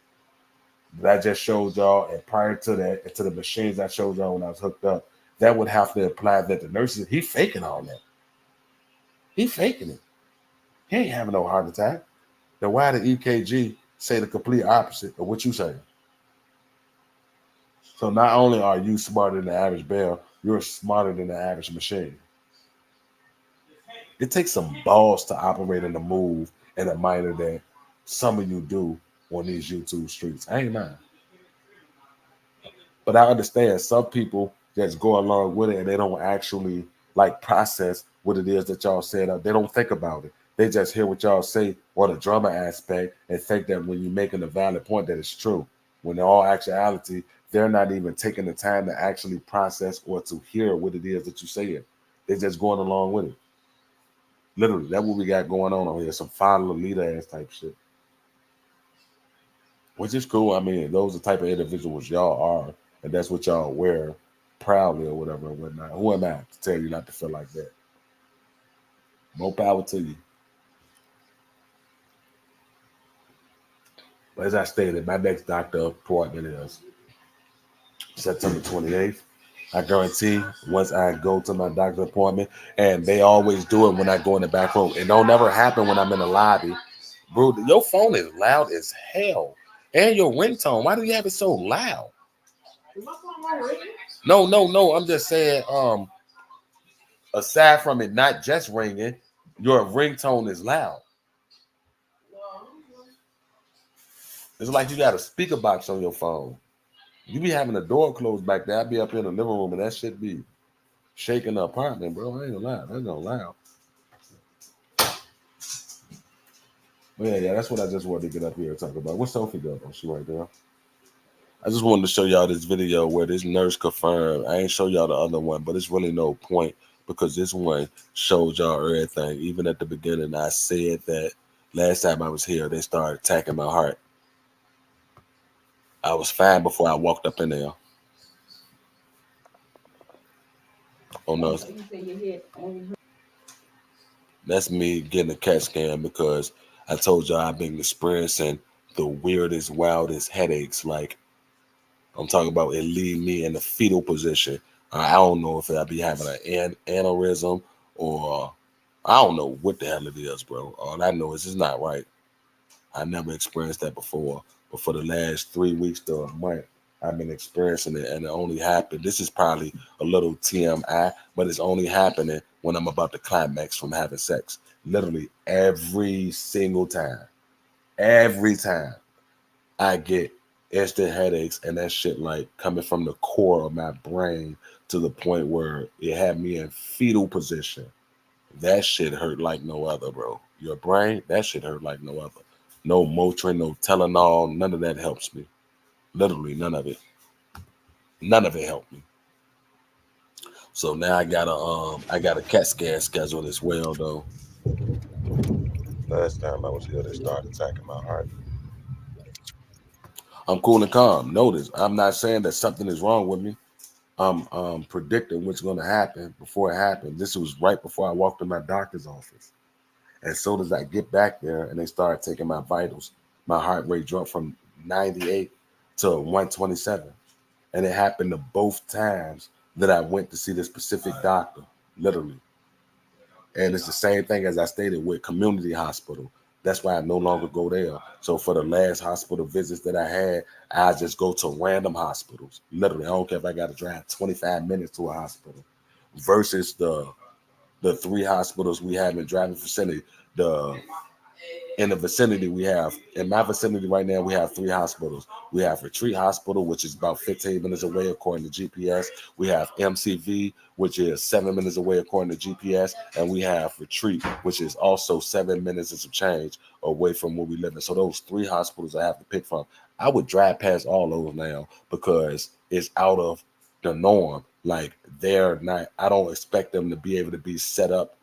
That I just showed y'all, and prior to that, and to the machines I showed y'all when I was hooked up, that would have to imply that the nurses, he faking all that. He faking it. He ain't having no heart attack. Then why the EKG say the complete opposite of what you say? So not only are you smarter than the average bell, you're smarter than the average machine. It takes some balls to operate in a move and a manner that some of you do on these YouTube streets. I ain't lying. But I understand some people just go along with it and they don't actually like process what it is that y'all said. They don't think about it. They just hear what y'all say or the drama aspect and think that when you're making a valid point that it's true. When in all actuality, they're not even taking the time to actually process or to hear what it is that you're saying. They're just going along with it. Literally, that's what we got going on here. Some follow leader ass type shit. Which is cool. I mean, those are the type of individuals y'all are, and that's what y'all wear proudly or whatever and whatnot. Who am I to tell you not to feel like that? More power to you. But as I stated, my next doctor appointment is September 28th. I guarantee once I go to my doctor appointment, and they always do it when I go in the back room. It don't never happen when I'm in the lobby. Bro, your phone is loud as hell. And your ringtone, why do you have it so loud? No, no, no. I'm just saying, aside from it not just ringing, your ringtone is loud. It's like you got a speaker box on your phone. You be having the door closed back there. I be up in the living room and that shit be shaking the apartment, bro. I ain't gonna lie. That's no loud. But yeah, that's what I just wanted to get up here and talk about. What's Sophie go? Oh, she right there. I just wanted to show y'all this video where this nurse confirmed. I ain't show y'all the other one, but it's really no point because this one showed y'all everything. Even at the beginning, I said that last time I was here, they started attacking my heart. I was fine before I walked up in there. Oh Oh, no, so you say your head only hurt. that's me getting a CAT scan because I told y'all I've been experiencing the weirdest, wildest headaches. Like I'm talking about, it leave me in the fetal position. I don't know if I be having an aneurysm or I don't know what the hell it is, bro. All I know is it's not right. I never experienced that before. But for the last 3 weeks to a month, I've been experiencing it, and it only happened. This is probably a little TMI, but it's only happening when I'm about to climax from having sex. Literally every single time. Every time I get instant headaches, and that shit like coming from the core of my brain to the point where it had me in fetal position. That shit hurt like no other, bro. Your brain, that shit hurt like no other. No Motrin, no Tylenol, none of that helps me. Literally none of it. None of it helped me. So now I got a CAT scan scheduled as well though. Last time I was here, they started attacking my heart. I'm cool and calm. Notice, I'm not saying that something is wrong with me. I'm predicting what's going to happen before it happened. This was right before I walked in my doctor's office. As soon as I get back there and they started taking my vitals, my heart rate dropped from 98 to 127. And it happened to both times that I went to see this specific doctor, literally. And it's the same thing as I stated with community hospital. That's why I no longer go there. So for the last hospital visits that I had, I just go to random hospitals. Literally, I don't care if I got to drive 25 minutes to a hospital versus the three hospitals we have in driving vicinity. The in the vicinity we have in my vicinity right now we have three hospitals. We have Retreat Hospital, which is about 15 minutes away according to GPS. We have MCV, which is 7 minutes away according to GPS, and we have Retreat, which is also 7 minutes and some change away from where we live in. So those three hospitals I have to pick from. I would drive past all those now because it's out of the norm. Like they're not, I don't expect them to be able to be set up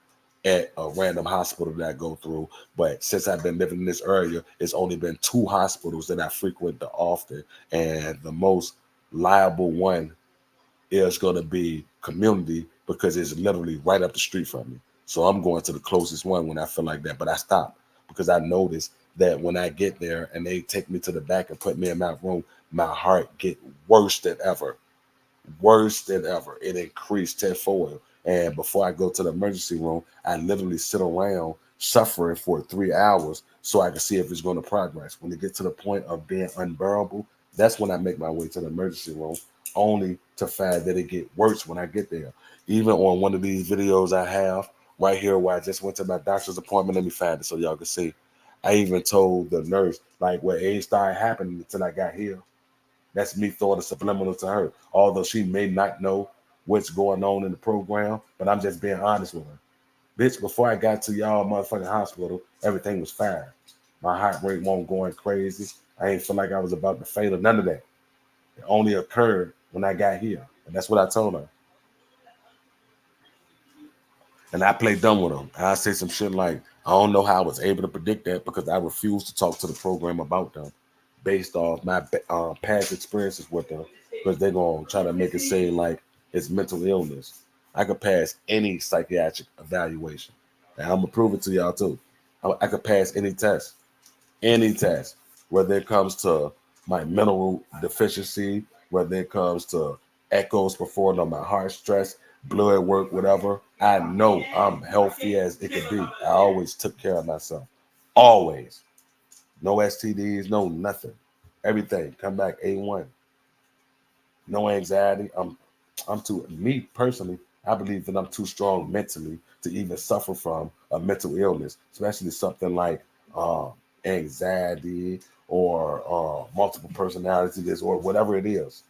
at a random hospital that I go through. But since I've been living in this area, it's only been two hospitals that I frequent the often. And the most liable one is going to be community because it's literally right up the street from me. So I'm going to the closest one when I feel like that. But I stop because I notice that when I get there and they take me to the back and put me in my room, my heart get worse than ever, worse than ever. It increased tenfold. And before I go to the emergency room, I literally sit around suffering for 3 hours so I can see if it's going to progress. When it gets to the point of being unbearable, that's when I make my way to the emergency room, only to find that it get worse when I get there. Even on one of these videos I have right here where I just went to my doctor's appointment, let me find it so y'all can see. I even told the nurse like what age started happening until I got here. That's me throwing a subliminal to her, although she may not know what's going on in the program, but I'm just being honest with her. Bitch, before I got to y'all motherfucking hospital, everything was fine. My heart rate won't going crazy. I ain't feel like I was about to fail or none of that. It only occurred when I got here. And that's what I told her. And I play dumb with them. I say some shit like, I don't know how I was able to predict that because I refused to talk to the program about them based off my past experiences with them because they're going to try to make it seem like it's mental illness. I could pass any psychiatric evaluation. And I'm going to prove it to y'all too. I could pass any test, whether it comes to my mineral deficiency, whether it comes to echoes performed on my heart stress, blood work, whatever. I know I'm healthy as it could be. I always took care of myself. Always. No STDs, no nothing. Everything. Come back A1. No anxiety. I'm too me personally, I believe that I'm too strong mentally to even suffer from a mental illness, especially something like uh, anxiety or multiple personality disorder, whatever it is.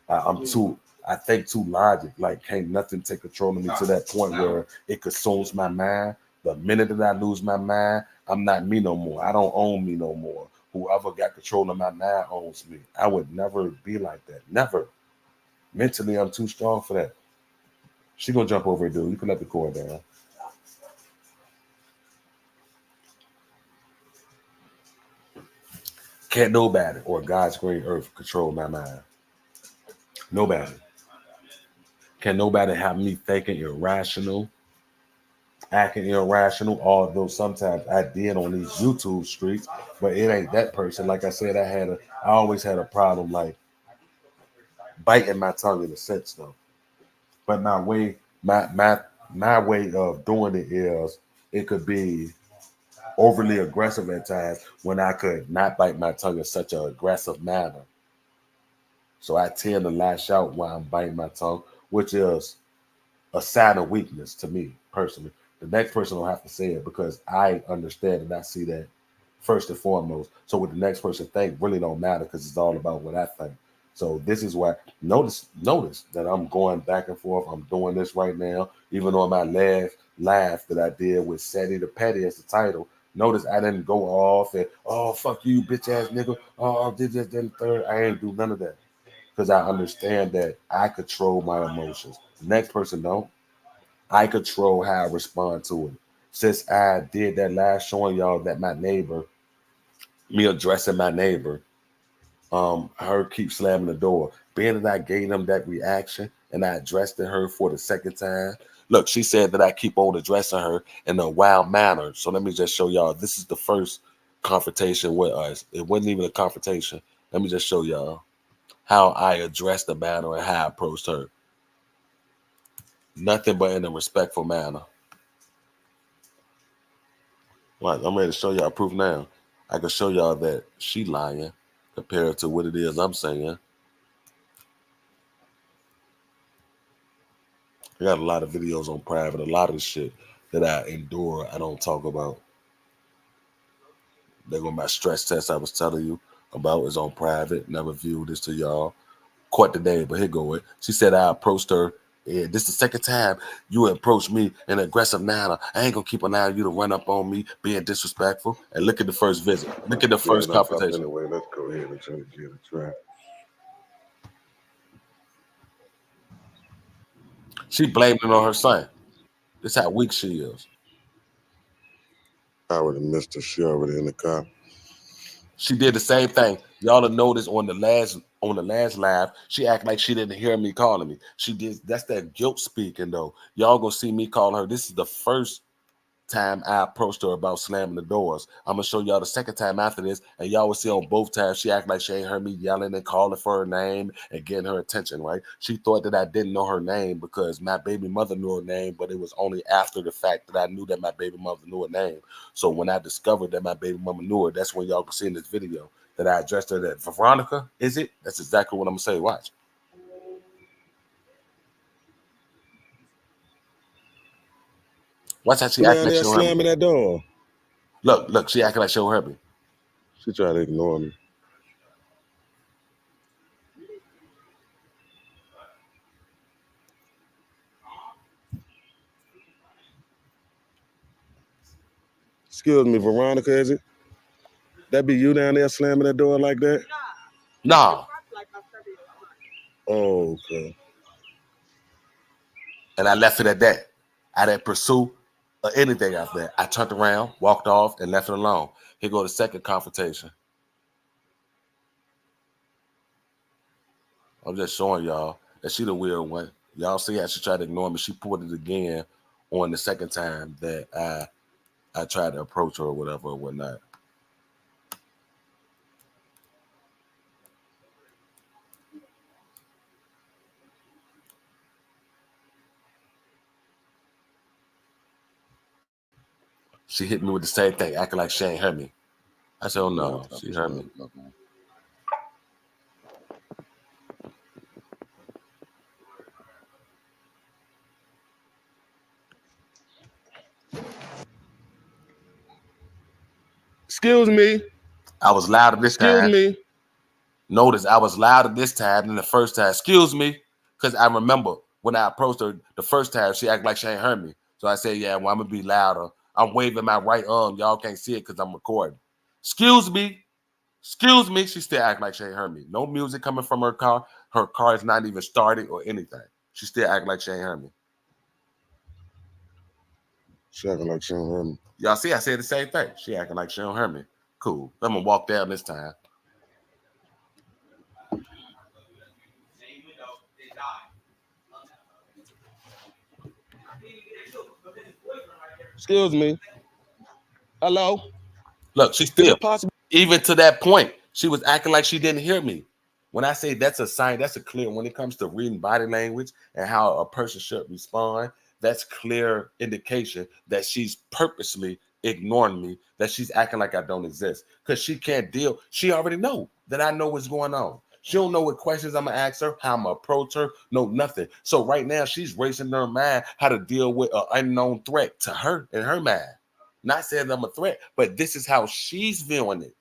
I'm too. I think too logic. Like can't nothing take control of me to that point where it consumes my mind. The minute that I lose my mind, I'm not me no more. I don't own me no more. Whoever got control of my mind owns me. I would never be like that. Never. Mentally, I'm too strong for that. She gonna jump over it, dude. You can let the cord down. Can't nobody or God's great earth control my mind. Nobody. Can nobody have me thinking irrational, acting irrational, although sometimes I did on these YouTube streets, but it ain't that person. Like I said, I always had a problem like biting my tongue in a sense though. But my way of doing it is it could be overly aggressive at times when I could not bite my tongue in such an aggressive manner. So I tend to lash out while I'm biting my tongue, which is a sign of weakness to me personally. The next person will have to say it because I understand and I see that first and foremost. So what the next person think really don't matter because it's all about what I think. So this is why notice that I'm going back and forth. I'm doing this right now, even on my last laugh that I did with Sadie the Petty as the title. Notice I didn't go off and oh fuck you bitch ass nigga. Oh did this then third. I ain't do none of that because I understand that I control my emotions. The next person don't. I control how I respond to it. Since I did that last showing y'all that my neighbor, me addressing my neighbor, her keep slamming the door. Being that I gave them that reaction and I addressed her for the second time. Look, she said that I keep on addressing her in a wild manner. So let me just show y'all. This is the first confrontation with us. It wasn't even a confrontation. Let me just show y'all how I addressed the matter and how I approached her. Nothing but in a respectful manner. Right, I'm ready to show y'all proof now. I can show y'all that she lying compared to what it is I'm saying. I got a lot of videos on private, a lot of the shit that I endure, I don't talk about. They're going my stress test I was telling you about is on private. Never viewed this to y'all. Caught today, but here go it. She said I approached her. And this is the second time you approached me in an aggressive manner. I ain't gonna keep allowing you to run up on me being disrespectful. And look at the first visit. Look at the first confrontation. Anyway, let's go ahead and try to get a try. She blamed it on her son. This how weak she is. I already missed her. She already in the car. She did the same thing. Y'all have noticed on the last live, she act like she didn't hear me calling me. She did. That's that guilt speaking though. Y'all gonna see me call her. This is the first time I approached her about slamming the doors. I'm gonna show y'all the second time after this, and y'all will see on both times she act like she ain't heard me yelling and calling for her name and getting her attention. Right? She thought that I didn't know her name because my baby mother knew her name, but it was only after the fact that I knew that my baby mother knew her name. So when I discovered that my baby mama knew her, that's when y'all can see in this video that I addressed her. That Veronica, is it? That's exactly what I'm gonna say. Watch. Watch how she act Down like there she don't hear me. slamming that door. Look, she acting like she don't hear me. She tried to ignore me. Excuse me, Veronica, is it? That be you down there slamming that door like that? Nah. Oh, okay. And I left it at that. I didn't pursue anything after that. I turned around, walked off, and left it alone. Here go the second confrontation. I'm just showing y'all that she the weird one. Y'all see how she tried to ignore me. She pulled it again on the second time that I tried to approach her or whatever or whatnot. She hit me with the same thing, acting like she ain't heard me. I said, oh no, she heard me. Excuse me. I was louder this Excuse time. me. Notice I was louder this time than the first time. Excuse me. Because I remember when I approached her the first time, she acted like she ain't heard me. So I said, yeah, well, I'm going to be louder. I'm waving my right arm. Y'all can't see it because I'm recording. Excuse me. Excuse me. She still acting like she ain't heard me. No music coming from her car. Her car is not even started or anything. She still acting like she ain't heard me. She acting like she don't hear me. Y'all see, I said the same thing. She acting like she don't hear me. Cool. I'm going to walk down this time. Excuse me. Hello? Look, she Is still, it possible? even to that point, she was acting like she didn't hear me. When I say that's a sign, that's a clear, when it comes to reading body language and how a person should respond, that's clear indication that she's purposely ignoring me, that she's acting like I don't exist. Because she can't deal. She already know that I know what's going on. She don't know what questions I'm gonna ask her, how I'm gonna approach her, no nothing. So right now she's racing in her mind how to deal with an unknown threat to her in her mind. Not saying I'm a threat, but this is how she's viewing it.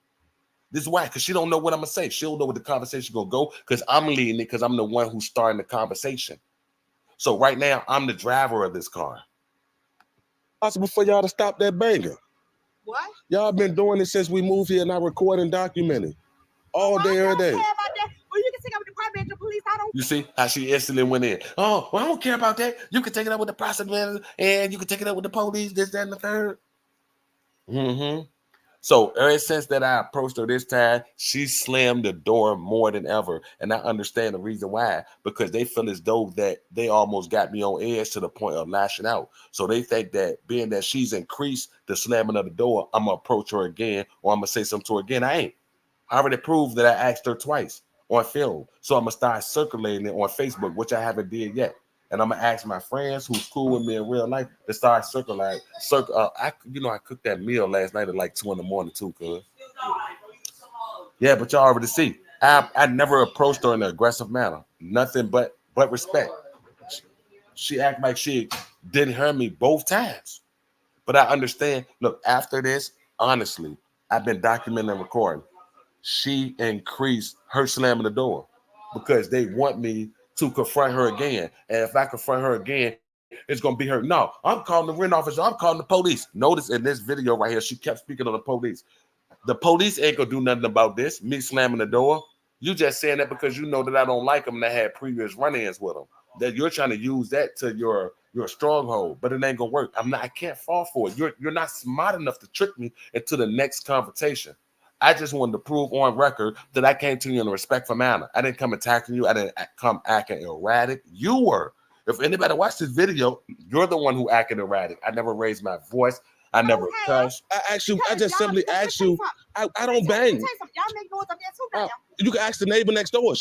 This is why, because she don't know what I'm gonna say. She don't know what the conversation gonna go, because I'm leading it, because I'm the one who's starting the conversation. So right now, I'm the driver of this car. Possible for y'all to stop that banging. What? Y'all been doing it since we moved here and I record and documenting. All day, every day. Care about that. Well, you can take up with the department of police. I don't. You see how she instantly went in. Oh, well, I don't care about that. You can take it up with the prosecutor and you can take it up with the police, this, that, and the third. Mm-hmm. So ever since that I approached her this time, she slammed the door more than ever. And I understand the reason why, because they feel as though that they almost got me on edge to the point of lashing out. So they think that being that she's increased the slamming of the door, I'm going to approach her again, or I'm going to say something to her again. I ain't. I already proved that I asked her twice on film. So I'm going to start circulating it on Facebook, which I haven't did yet. And I'm gonna ask my friends who's cool with me in real life to start circulating. I cooked that meal last night at like 2 a.m. too, cuz. Yeah, but y'all already see. I never approached her in an aggressive manner. Nothing but respect. She act like she didn't hear me both times. But I understand. Look, after this, honestly, I've been documenting and recording. She increased her slamming the door because they want me to confront her again. And if I confront her again, it's gonna be her. No, I'm calling the rent officer. I'm calling the police. Notice in this video right here, she kept speaking on the police. The police ain't gonna do nothing about this. Me slamming the door. You just saying that because you know that I don't like them and I had previous run-ins with them. That you're trying to use that to your stronghold, but it ain't gonna work. I can't fall for it. You're not smart enough to trick me into the next confrontation. I just wanted to prove on record that I came to you in a respectful manner. I didn't come attacking you. I didn't come acting erratic. You were. If anybody watched this video, you're the one who acted erratic. I never raised my voice. I never cussed. I just simply asked you. I don't bang. Y'all make noise up there too, You can ask the neighbor next door.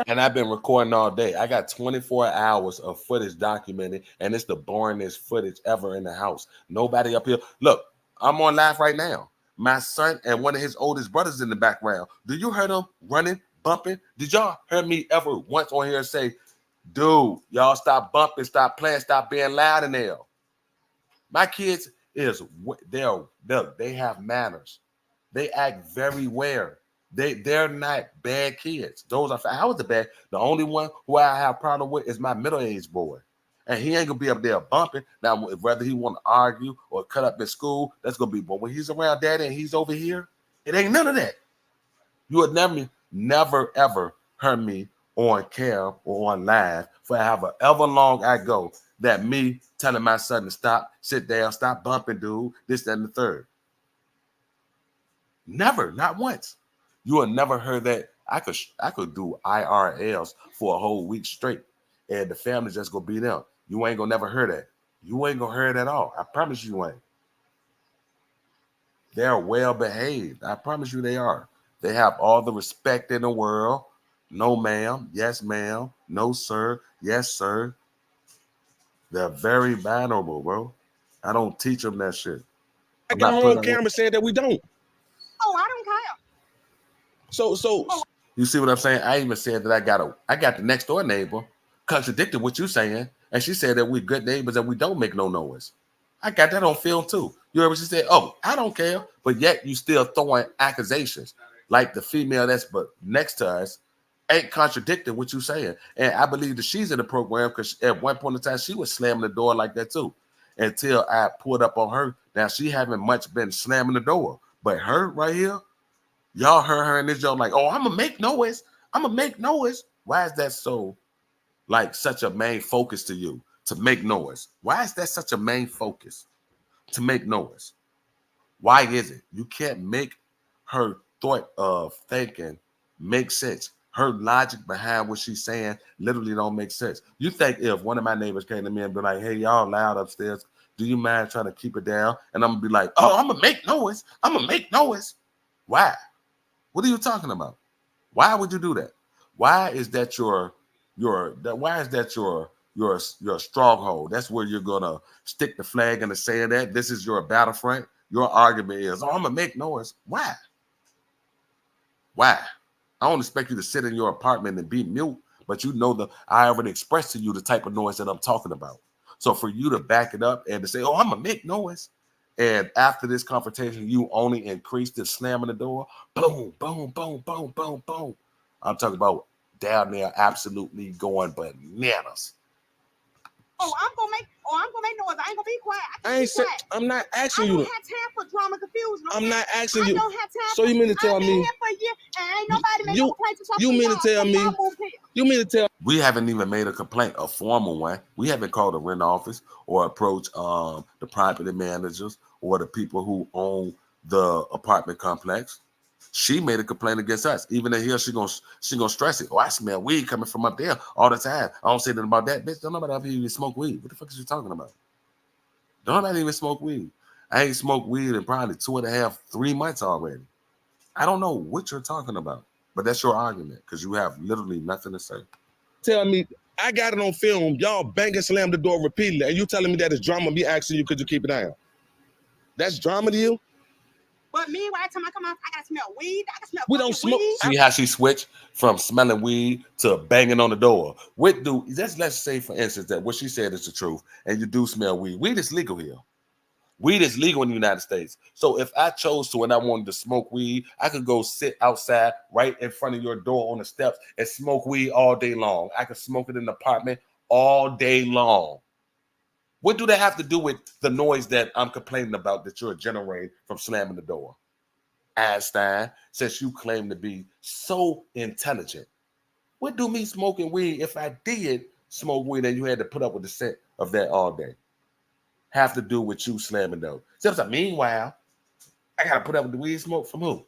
And I've been recording all day. I got 24 hours of footage documented, and it's the boringest footage ever in the house. Nobody up here. Look, I'm on live right now. My son and one of his oldest brothers in the background. Do you hear them running, bumping? Did y'all hear me ever once on here say, dude, y'all stop bumping, stop playing, stop being loud in there? My kids they have manners. They act very well. They're not bad kids. I was the only one who I have a problem with is my middle-aged boy. And he ain't gonna be up there bumping. Now, whether he want to argue or cut up in school, that's gonna be. But when he's around daddy and he's over here, it ain't none of that. You would never, ever hear me on cam or on live for however long I go that me telling my son to stop, sit down, stop bumping, dude, this, that, and the third. Never, not once. You will never heard that. I could do IRLs for a whole week straight, and the family's just gonna be them. You ain't gonna never hear that. You ain't gonna hear it at all. I promise you ain't. They're well behaved. I promise you they are. They have all the respect in the world. No, ma'am. Yes, ma'am. No, sir. Yes, sir. They're very vulnerable, bro. I don't teach them that shit. I got on camera saying that we don't. Oh, I don't care. So you see what I'm saying? I even said that I got the next door neighbor contradicted what you're saying, and she said that we're good neighbors and we don't make no noise. I got that on film too. You heard what she said? Oh, I don't care, but yet you still throwing accusations like the female that's but next to us ain't contradicting what you saying. And I believe that she's in the program because at one point in time she was slamming the door like that too, until I pulled up on her. Now she haven't much been slamming the door, but her right here. Y'all heard her in this joke like, oh, I'm gonna make noise. I'm gonna make noise. Why is that so like such a main focus to you to make noise? Why is that such a main focus to make noise? Why is it? You can't make her thought of thinking make sense. Her logic behind what she's saying literally don't make sense. You think if one of my neighbors came to me and be like, hey, y'all loud upstairs, do you mind trying to keep it down? And I'm gonna be like, oh, I'm gonna make noise. I'm gonna make noise. Why? What are you talking about? Why would you do that? Why is that your You're a stronghold. That's where you're gonna stick the flag in the sand at. This is your battlefront. Your argument is, oh, I'm gonna make noise. Why? Why? I don't expect you to sit in your apartment and be mute, but you know I already expressed to you the type of noise that I'm talking about. So for you to back it up and to say, oh, I'm gonna make noise, and after this confrontation, you only increase the slamming the door, boom, boom, boom, boom, boom, boom. I'm talking about down there absolutely going bananas. I'm gonna make noise. I ain't gonna be quiet. I ain't saying. I'm not asking you. I don't have time for drama confusion. Okay? I'm not asking you. I don't have time. So you mean to tell I've been me? here for a year and ain't nobody made no complaint to something. You mean to tell me? You mean to tell? We haven't even made a complaint, a formal one. We haven't called a rent office or approached the property managers or the people who own the apartment complex. She made a complaint against us. Even in here, she gonna stress it. Oh, I smell weed coming from up there all the time. I don't say nothing about that, bitch. Don't nobody up here even smoke weed. What the fuck is you talking about? Don't nobody even smoke weed. I ain't smoked weed in probably 2.5, 3 months already. I don't know what you're talking about, but that's your argument because you have literally nothing to say. Tell me, I got it on film. Y'all bang and slam the door repeatedly, and you telling me that it's drama. Me asking you, could you keep it down? That's drama to you? But meanwhile, every time I come out, I gotta smell weed. I can smell. We don't smoke. Weed. See how she switched from smelling weed to banging on the door. What do let's say for instance that what she said is the truth, and you do smell weed. Weed is legal here. Weed is legal in the United States. So if I chose to and I wanted to smoke weed, I could go sit outside right in front of your door on the steps and smoke weed all day long. I could smoke it in the apartment all day long. What do they have to do with the noise that I'm complaining about that you're generating from slamming the door? Einstein, since you claim to be so intelligent, what do me smoking weed, if I did smoke weed and you had to put up with the scent of that all day, have to do with you slamming though? So meanwhile, I gotta put up with the weed smoke from who?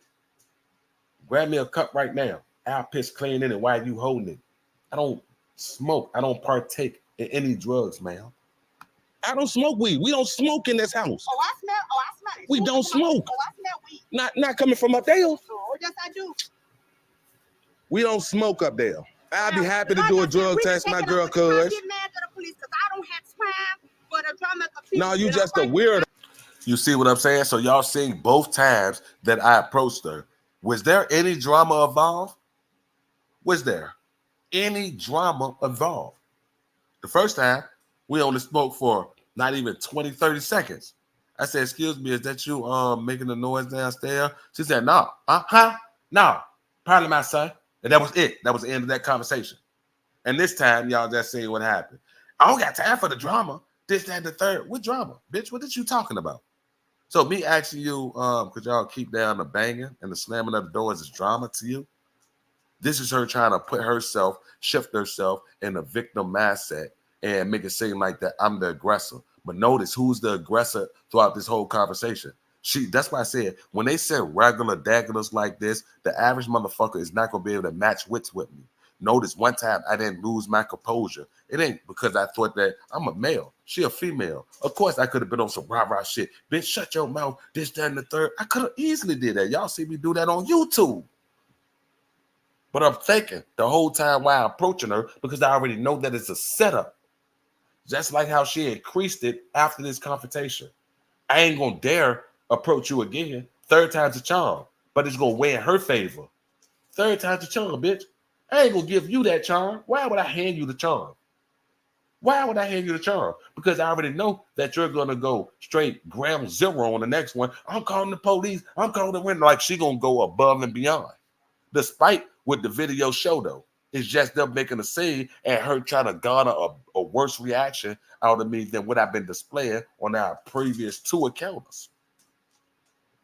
Grab me a cup right now. I'll piss clean in it while you holding it. I don't smoke. I don't partake in any drugs, man. I don't smoke weed. We don't smoke in this house. I smell it. We don't smoke. I smell weed. Not coming from up there. Oh, yes, I do. We don't smoke up there. I'd be happy to do a drug test, my girl, cuz. I get mad at the police because I don't have time for the drama confusion. No, you just a weirdo. You see what I'm saying? So y'all seeing both times that I approached her. Was there any drama involved? Was there any drama involved? The first time, we only spoke for not even 20, 30 seconds. I said, excuse me, is that you making the noise downstairs? She said, no. No. Pardon my son. And that was it. That was the end of that conversation. And this time, y'all just seeing what happened. I don't got time for the drama. This, that, and the third. What drama? Bitch, what did you talking about? So me asking you, could y'all keep down the banging and the slamming of the doors is drama to you? This is her trying to put herself, shift herself in a victim mindset and make it seem like that I'm the aggressor. But notice who's the aggressor throughout this whole conversation. That's why I said, when they said regular daggers like this, the average motherfucker is not going to be able to match wits with me. Notice one time I didn't lose my composure. It ain't because I thought that I'm a male. She a female. Of course, I could have been on some rah-rah shit. Bitch, shut your mouth. This, that, and the third. I could have easily did that. Y'all see me do that on YouTube. But I'm thinking the whole time while approaching her because I already know that it's a setup. Just like how she increased it after this confrontation. I ain't going to dare approach you again. Third time's a charm. But it's going to weigh in her favor. Third time's a charm, bitch. I ain't going to give you that charm. Why would I hand you the charm? Why would I hand you the charm? Because I already know that you're going to go straight gram zero on the next one. I'm calling the police. I'm calling the window. Like she going to go above and beyond. Despite what the video show, though. It's just them making a scene and her trying to garner a worse reaction out of me than what I've been displaying on our previous 2 encounters.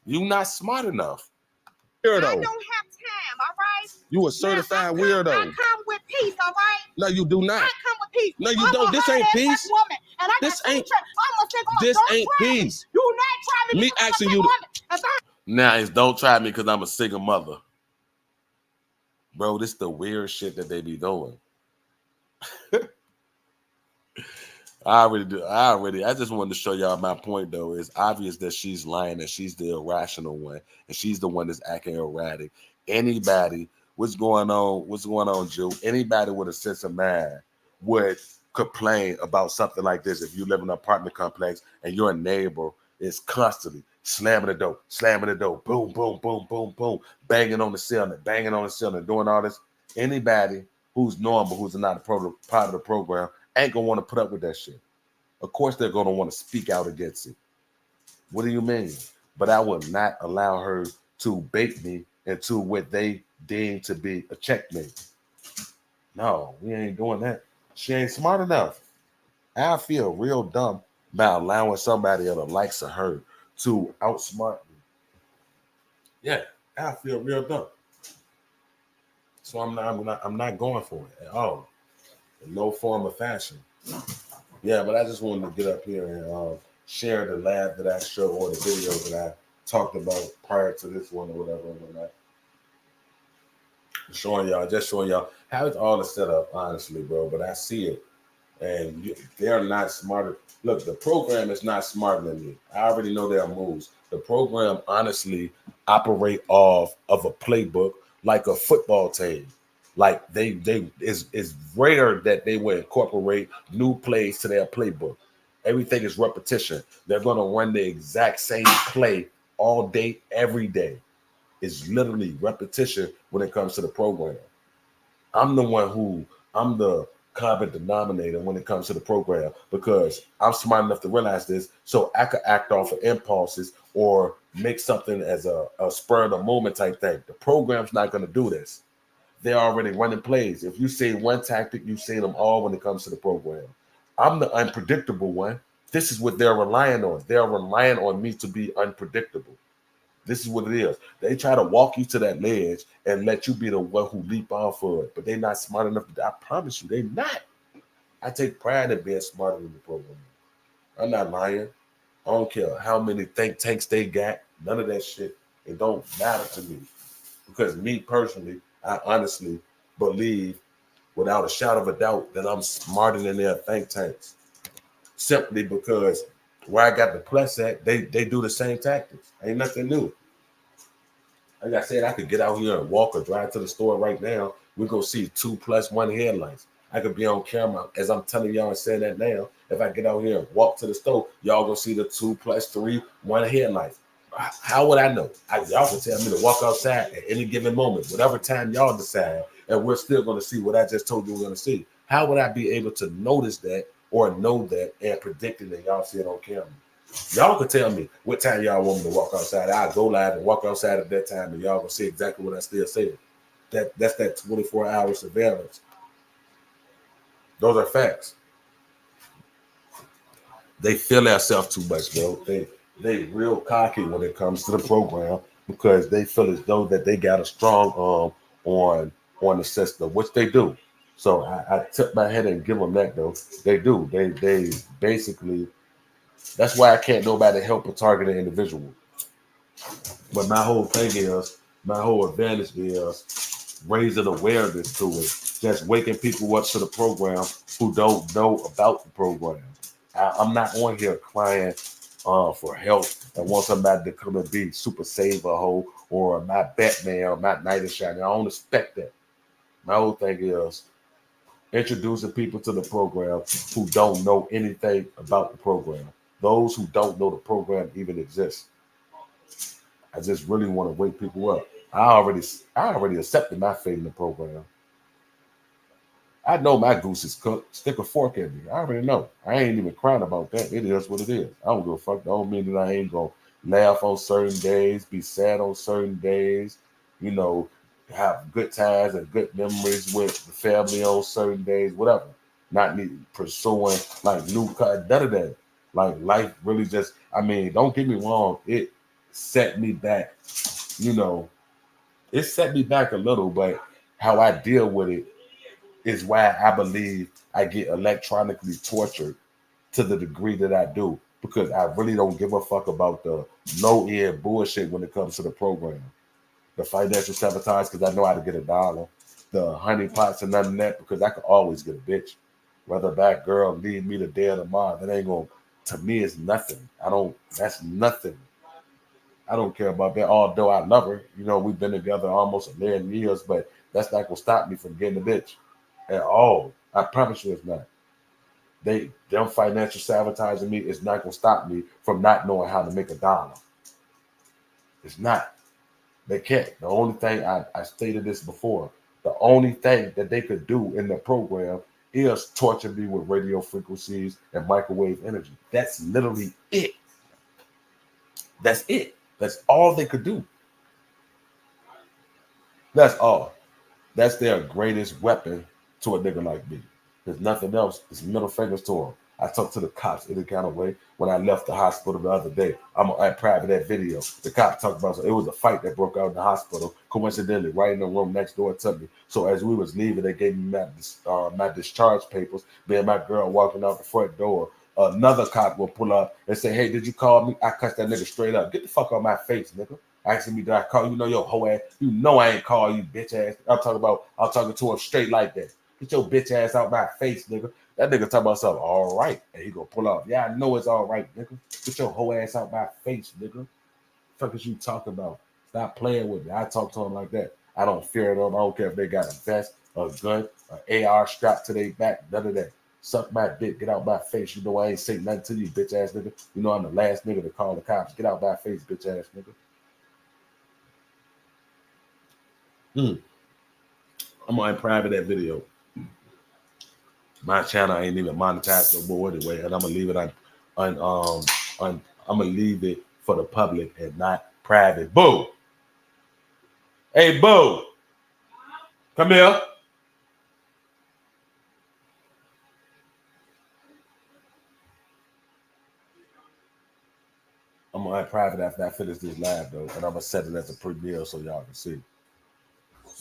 You not smart enough. Weirdo. I don't have time, all right? You a certified weirdo. I come with peace, all right? No, you do not. I come with peace. No, you don't. This ain't peace. Woman, and This ain't. This ain't peace. You not try me asking you. Now it's don't try me because I'm a single mother. Bro, this is the weird shit that they be doing. I just wanted to show y'all my point, though. It's obvious that she's lying and she's the irrational one and she's the one that's acting erratic. Anybody, what's going on, Joe? Anybody with a sense of mind would complain about something like this if you live in an apartment complex and your neighbor is constantly slamming the door, boom, boom, boom, boom, boom, banging on the ceiling, doing all this. Anybody who's normal, who's not a part of the program, ain't gonna want to put up with that shit. Of course, they're gonna want to speak out against it. What do you mean? But I will not allow her to bait me into what they deem to be a checkmate. No, we ain't doing that. She ain't smart enough. I feel real dumb by allowing somebody of the likes of her to outsmart me. Yeah, I feel real dumb. So I'm not going for it at all. In no form or fashion. Yeah, but I just wanted to get up here and share the lab that I showed or the video that I talked about prior to this one or whatever and whatnot. Showing y'all how it's all set up, honestly, bro. But I see it. And they're not smarter. Look, the program is not smarter than me. I already know their moves. The program honestly operate off of a playbook like a football team. Like it's rare that they will incorporate new plays to their playbook. Everything is repetition. They're gonna run the exact same play all day, every day. It's literally repetition when it comes to the program. I'm the common denominator when it comes to the program because I'm smart enough to realize this so I could act off of impulses or make something as a spur of the moment type thing. The program's not going to do this. They're already running plays. If you say one tactic, you say them all when it comes to the program. I'm the unpredictable one. This is what they're relying on. They're relying on me to be unpredictable. This is what it is. They try to walk you to that ledge and let you be the one who leap off of it, but they're not smart enough. I promise you, they're not. I take pride in being smarter than the program. I'm not lying. I don't care how many think tanks they got. None of that shit. It don't matter to me. Because me personally, I honestly believe without a shadow of a doubt that I'm smarter than their think tanks. Simply because where I got the plus at, they do the same tactics. Ain't nothing new. Like I said, I could get out here and walk or drive to the store right now. We're going to see 2+1 headlights. I could be on camera as I'm telling y'all and saying that now. If I get out here and walk to the store, y'all going to see the 2+3, 1 headlights. How would I know? Y'all can tell me to walk outside at any given moment, whatever time y'all decide, and we're still going to see what I just told you we're going to see. How would I be able to notice that or know that and predict it that y'all see it on camera? Y'all can tell me what time y'all want me to walk outside. I'll go live and walk outside at that time, and y'all gonna see exactly what I still said. That's that 24-hour surveillance. Those are facts. They feel themselves too much, bro. They real cocky when it comes to the program because they feel as though that they got a strong arm on the system, which they do. So I tip my head and give them that though. They do. They basically. That's why I can't nobody help a targeted individual. But my whole advantage is raising awareness to it. Just waking people up to the program who don't know about the program. I'm not on here crying for help and want somebody to come and be super saver ho or my Batman or my knight of shining. I don't expect that. My whole thing is introducing people to the program who don't know anything about the program. Those who don't know the program even exists. I just really want to wake people up. I already accepted my fate in the program. I know my goose is cooked. Stick a fork in me. I already know. I ain't even crying about that. It is what it is. I don't give a fuck. That don't mean that I ain't gonna laugh on certain days, be sad on certain days, you know, have good times and good memories with the family on certain days, whatever. Not need pursuing like new cut, none of that. Like life really just, I mean, don't get me wrong, it set me back, you know, it set me back a little, but how I deal with it is why I believe I get electronically tortured to the degree that I do, because I really don't give a fuck about the low end bullshit when it comes to the program. The financial sabotage because I know how to get $1. The honey pots and none of that because I can always get a bitch. Whether that girl leave me the day or tomorrow, that ain't gonna, to me, it's nothing. That's nothing. I don't care about that. Although I love her, you know, we've been together almost 11 years, but that's not gonna stop me from getting a bitch at all. I promise you it's not. Them financial sabotaging me is not gonna stop me from not knowing how to make $1. It's not. They can't. The only thing I stated this before. The only thing that they could do in the program is torture me with radio frequencies and microwave energy. That's literally it. That's it. That's all they could do. That's all. That's their greatest weapon to a nigga like me. There's nothing else. It's middle fingers to them. I talked to the cops any kind of way when I left the hospital the other day. I'm proud of that video. The cops talked about it was a fight that broke out in the hospital, coincidentally, right in the room next door to me. So as we was leaving, they gave me my discharge papers. Me and my girl walking out the front door. Another cop will pull up and say, "Hey, did you call me?" I cussed that nigga straight up. Get the fuck on my face, nigga. Asking me, did I call you? Know your whole ass. You know I ain't call you, bitch ass. I'm talking to him straight like that. Get your bitch ass out my face, nigga. That nigga talking about something, all right. And he gonna pull off. Yeah, I know it's all right, nigga. Get your whole ass out my face, nigga. The fuck is you talking about? Stop playing with me. I talk to him like that. I don't fear them. I don't care if they got a vest, a gun, an AR strapped to their back, none of that. Suck my dick, get out my face. You know I ain't saying nothing to you, bitch ass nigga. You know I'm the last nigga to call the cops. Get out my face, bitch ass nigga. I'm gonna private that video. My channel ain't even monetized no more anyway, and I'm gonna leave it I'm gonna leave it for the public and not private. Boo! Hey, Boo! Come here. I'm gonna private after I finish this live though, and I'm gonna set it as a premiere so y'all can see.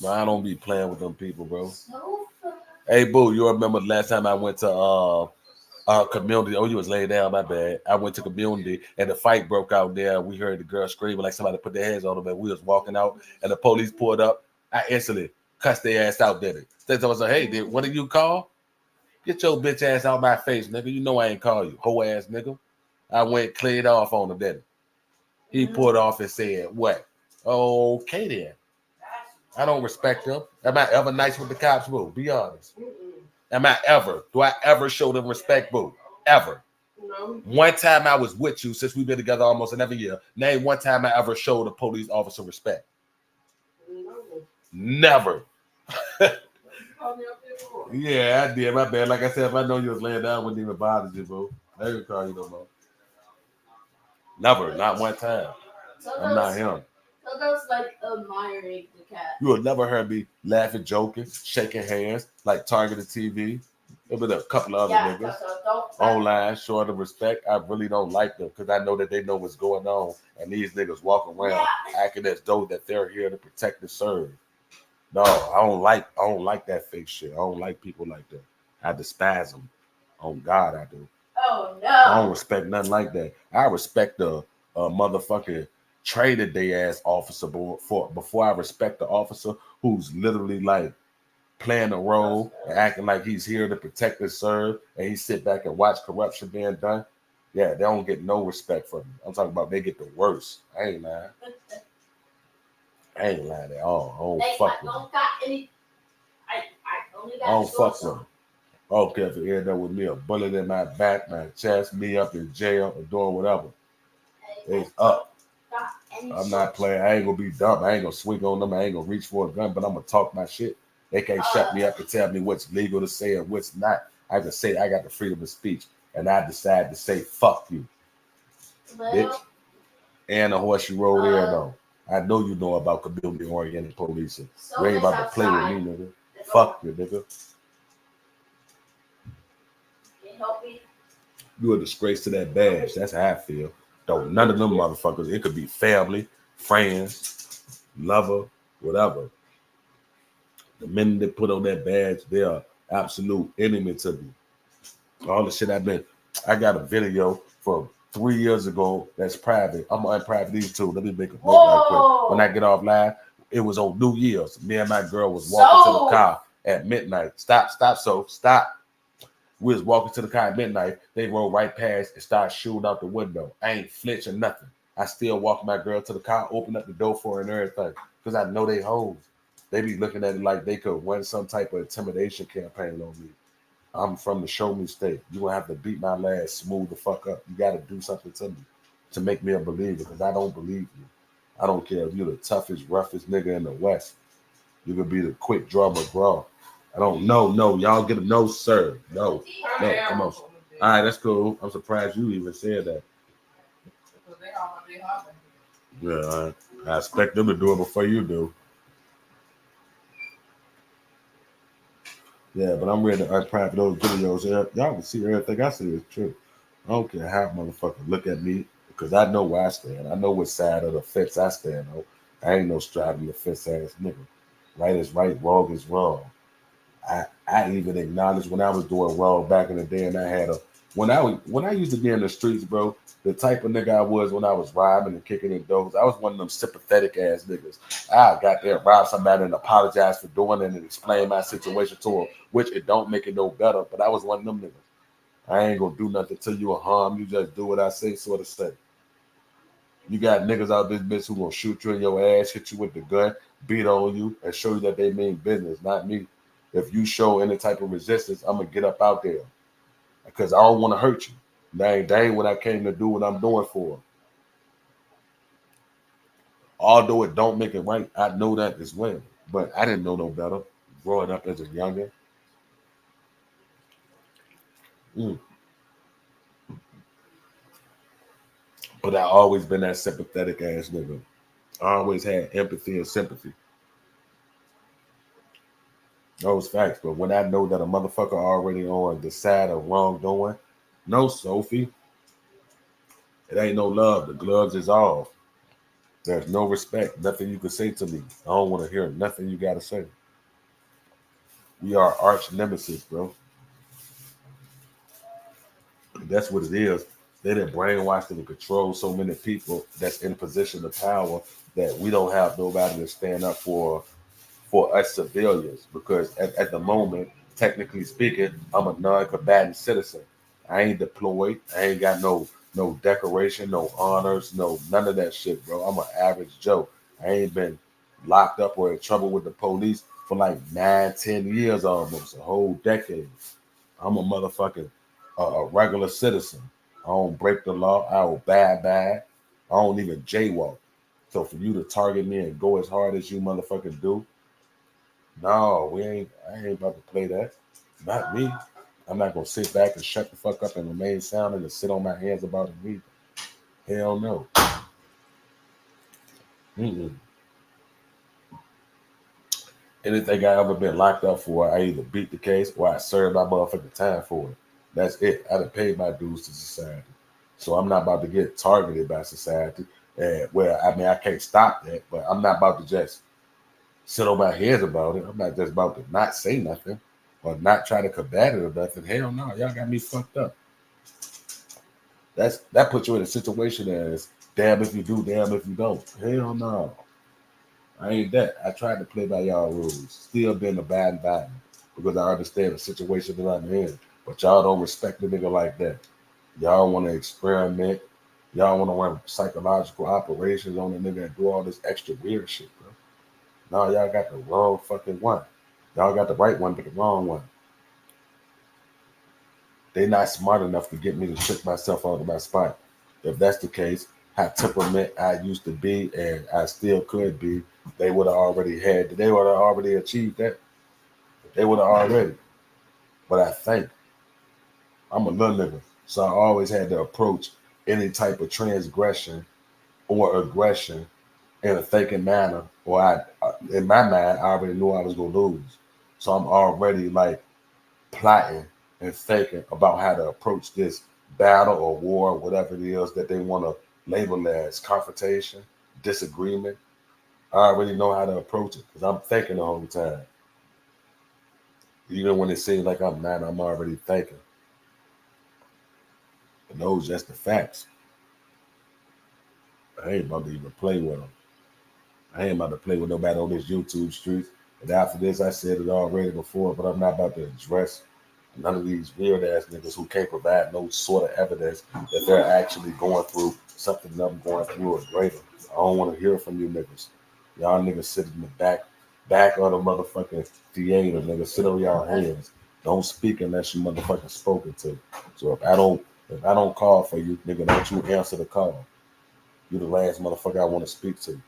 But I don't be playing with them people, bro. Hey, Boo, you remember the last time I went to community? Oh, you was laying down, my bad. I went to community and the fight broke out there. We heard the girl screaming like somebody put their hands on them, and we was walking out and the police pulled up. I instantly cussed their ass out, did it? They told us, "Hey, what did you call? Get your bitch ass out my face, nigga. You know I ain't call you, hoe ass nigga." I went cleared off on him, did it? He pulled off and said, "What? Okay then. I don't respect them. Am I ever nice with the cops, Boo? Be honest. Am I ever? Do I ever show them respect, Boo? Ever? No. One time I was with you since we've been together almost every year. Name one time I ever showed a police officer respect. No. Never. Yeah, I did. My bad. Like I said, if I know you was laying down, wouldn't even bother you, Boo. I didn't call you no more. Never. Not one time. I'm not him. So that's like admiring the cat. You will never heard me laughing, joking, shaking hands, like targeted TV. There been a couple of other niggas online showing them respect. I really don't like them because I know that they know what's going on, and these niggas walk around acting as though that they're here to protect and serve. No, I don't like that fake shit. I don't like people like that. I despise them. On God, I do. Oh no. I don't respect nothing like that. I respect the motherfucking traded day ass officer before I respect the officer who's literally like playing a role and acting like he's here to protect and serve, and he sit back and watch corruption being done. Yeah, they don't get no respect from me. I'm talking about they get the worst. I ain't lying. I ain't lying at all. I don't fuck with them. I don't fuck with them. I don't care if it end up with me a bullet in my back, my chest, me up in jail, or doing whatever. It's up. I'm not playing. I ain't gonna be dumb. I ain't gonna swing on them. I ain't gonna reach for a gun, but I'm gonna talk my shit. They can't shut me up and tell me what's legal to say and what's not. I can say I got the freedom of speech, and I decide to say fuck you, bitch. And the horse you rode there, though. I know you know about community-oriented policing. You ain't about to play with me, nigga. Fuck you, nigga. You a disgrace to that badge. That's how I feel. Though none of them motherfuckers, it could be family, friends, lover, whatever. The minute they put on that badge, they are absolute enemy to me. All the shit I got a video from 3 years ago that's private. I'm gonna unprivate these two. Let me make a note right quick. When I get off live, it was on New Year's. Me and my girl was walking to the car at midnight. Stop. We was walking to the car at midnight. They rolled right past and started shooting out the window. I ain't flinching nothing. I still walk my girl to the car, open up the door for her and everything. Because I know they hoes. They be looking at it like they could run some type of intimidation campaign on me. I'm from the show me state. You gonna have to beat my last smooth the fuck up. You gotta do something to me to make me a believer, because I don't believe you. I don't care if you're the toughest, roughest nigga in the West. You could be the quick draw McGraw. I don't know. No, y'all get a no, sir. No, no, come on. All right, that's cool. I'm surprised you even said that. Yeah, I expect them to do it before you do. Yeah, but I'm ready to unprivate those videos. Y'all can see everything I say is true. I don't care how motherfuckers look at me, because I know where I stand. I know what side of the fence I stand on. I ain't no straddling the fence ass nigga. Right is right, wrong is wrong. I even acknowledged when I was doing wrong back in the day, and I had a when I used to be in the streets, bro. The type of nigga I was when I was robbing and kicking in doors, I was one of them sympathetic ass niggas. I got there, rob somebody and apologize for doing it and explain my situation to him, which it don't make it no better. But I was one of them niggas. I ain't gonna do nothing to you or harm you. Just do what I say, sort of say. You got niggas out this bitch who gonna shoot you in your ass, hit you with the gun, beat on you, and show you that they mean business, not me. If you show any type of resistance, I'm gonna get up out there because I don't want to hurt you. That ain't what I came to do. What I'm doing for. Although it don't make it right, I know that as well. But I didn't know no better growing up as a youngin. Mm. But I always been that sympathetic ass nigga. I always had empathy and sympathy. Those facts. But when I know that a motherfucker already on the side of wrongdoing, no, Sophie, it ain't no love. The gloves is off. There's no respect. Nothing you can say to me. I don't want to hear nothing you got to say. We are arch nemesis, bro. That's what it is. They done brainwashed and control so many people that's in a position of power that we don't have nobody to stand up for us civilians. Because at the moment, technically speaking, I'm a non-combatant citizen. I ain't deployed. I ain't got no decoration, no honors, no none of that shit, bro. I'm an average Joe. I ain't been locked up or in trouble with the police for like 9, 10 years almost, a whole decade. I'm a motherfucking a regular citizen. I don't break the law. I obey by. I don't even jaywalk. So for you to target me and go as hard as you motherfuckers do, no, we ain't. I ain't about to play that. Not me. I'm not gonna sit back and shut the fuck up and remain silent and sit on my hands about it either. Hell no. Mm-mm. Anything I ever been locked up for, I either beat the case or I served my motherfucking time for it. That's it. I done paid my dues to society. So I'm not about to get targeted by society. And well, I mean, I can't stop that, but I'm not about to just sit on my heads about it. I'm not just about to not say nothing or not try to combat it or nothing. Hell no, y'all got me fucked up. That puts you in a situation as damn if you do, damn if you don't. Hell no. I ain't that. I tried to play by y'all rules. Still been a bad bad because I understand the situation that I'm in. But y'all don't respect the nigga like that. Y'all want to experiment. Y'all want to run psychological operations on the nigga and do all this extra weird shit, bro. No, y'all got the wrong fucking one. Y'all got the right one, but the wrong one. They not smart enough to get me to trick myself out of my spot. If that's the case, how temperament I used to be and I still could be, they would have already had. They would have already achieved that. They would have already. But I think I'm a little nigga, so I always had to approach any type of transgression or aggression in a thinking manner, or in my mind, I already knew I was gonna lose. So I'm already like plotting and thinking about how to approach this battle or war, or whatever it is that they want to label as confrontation, disagreement. I already know how to approach it because I'm thinking the whole time. Even when it seems like I'm not, I'm already thinking. And those just the facts. I ain't about to even play with them. I ain't about to play with nobody on this YouTube street. And after this, I said it already before, but I'm not about to address none of these weird ass niggas who can't provide no sort of evidence that they're actually going through something that I'm going through or greater. I don't want to hear from you niggas. Y'all niggas sit in the back of the motherfucking theater, niggas sit on y'all hands. Don't speak unless you motherfucking spoken to. So if I don't call for you, nigga, don't you answer the call. You the last motherfucker I want to speak to.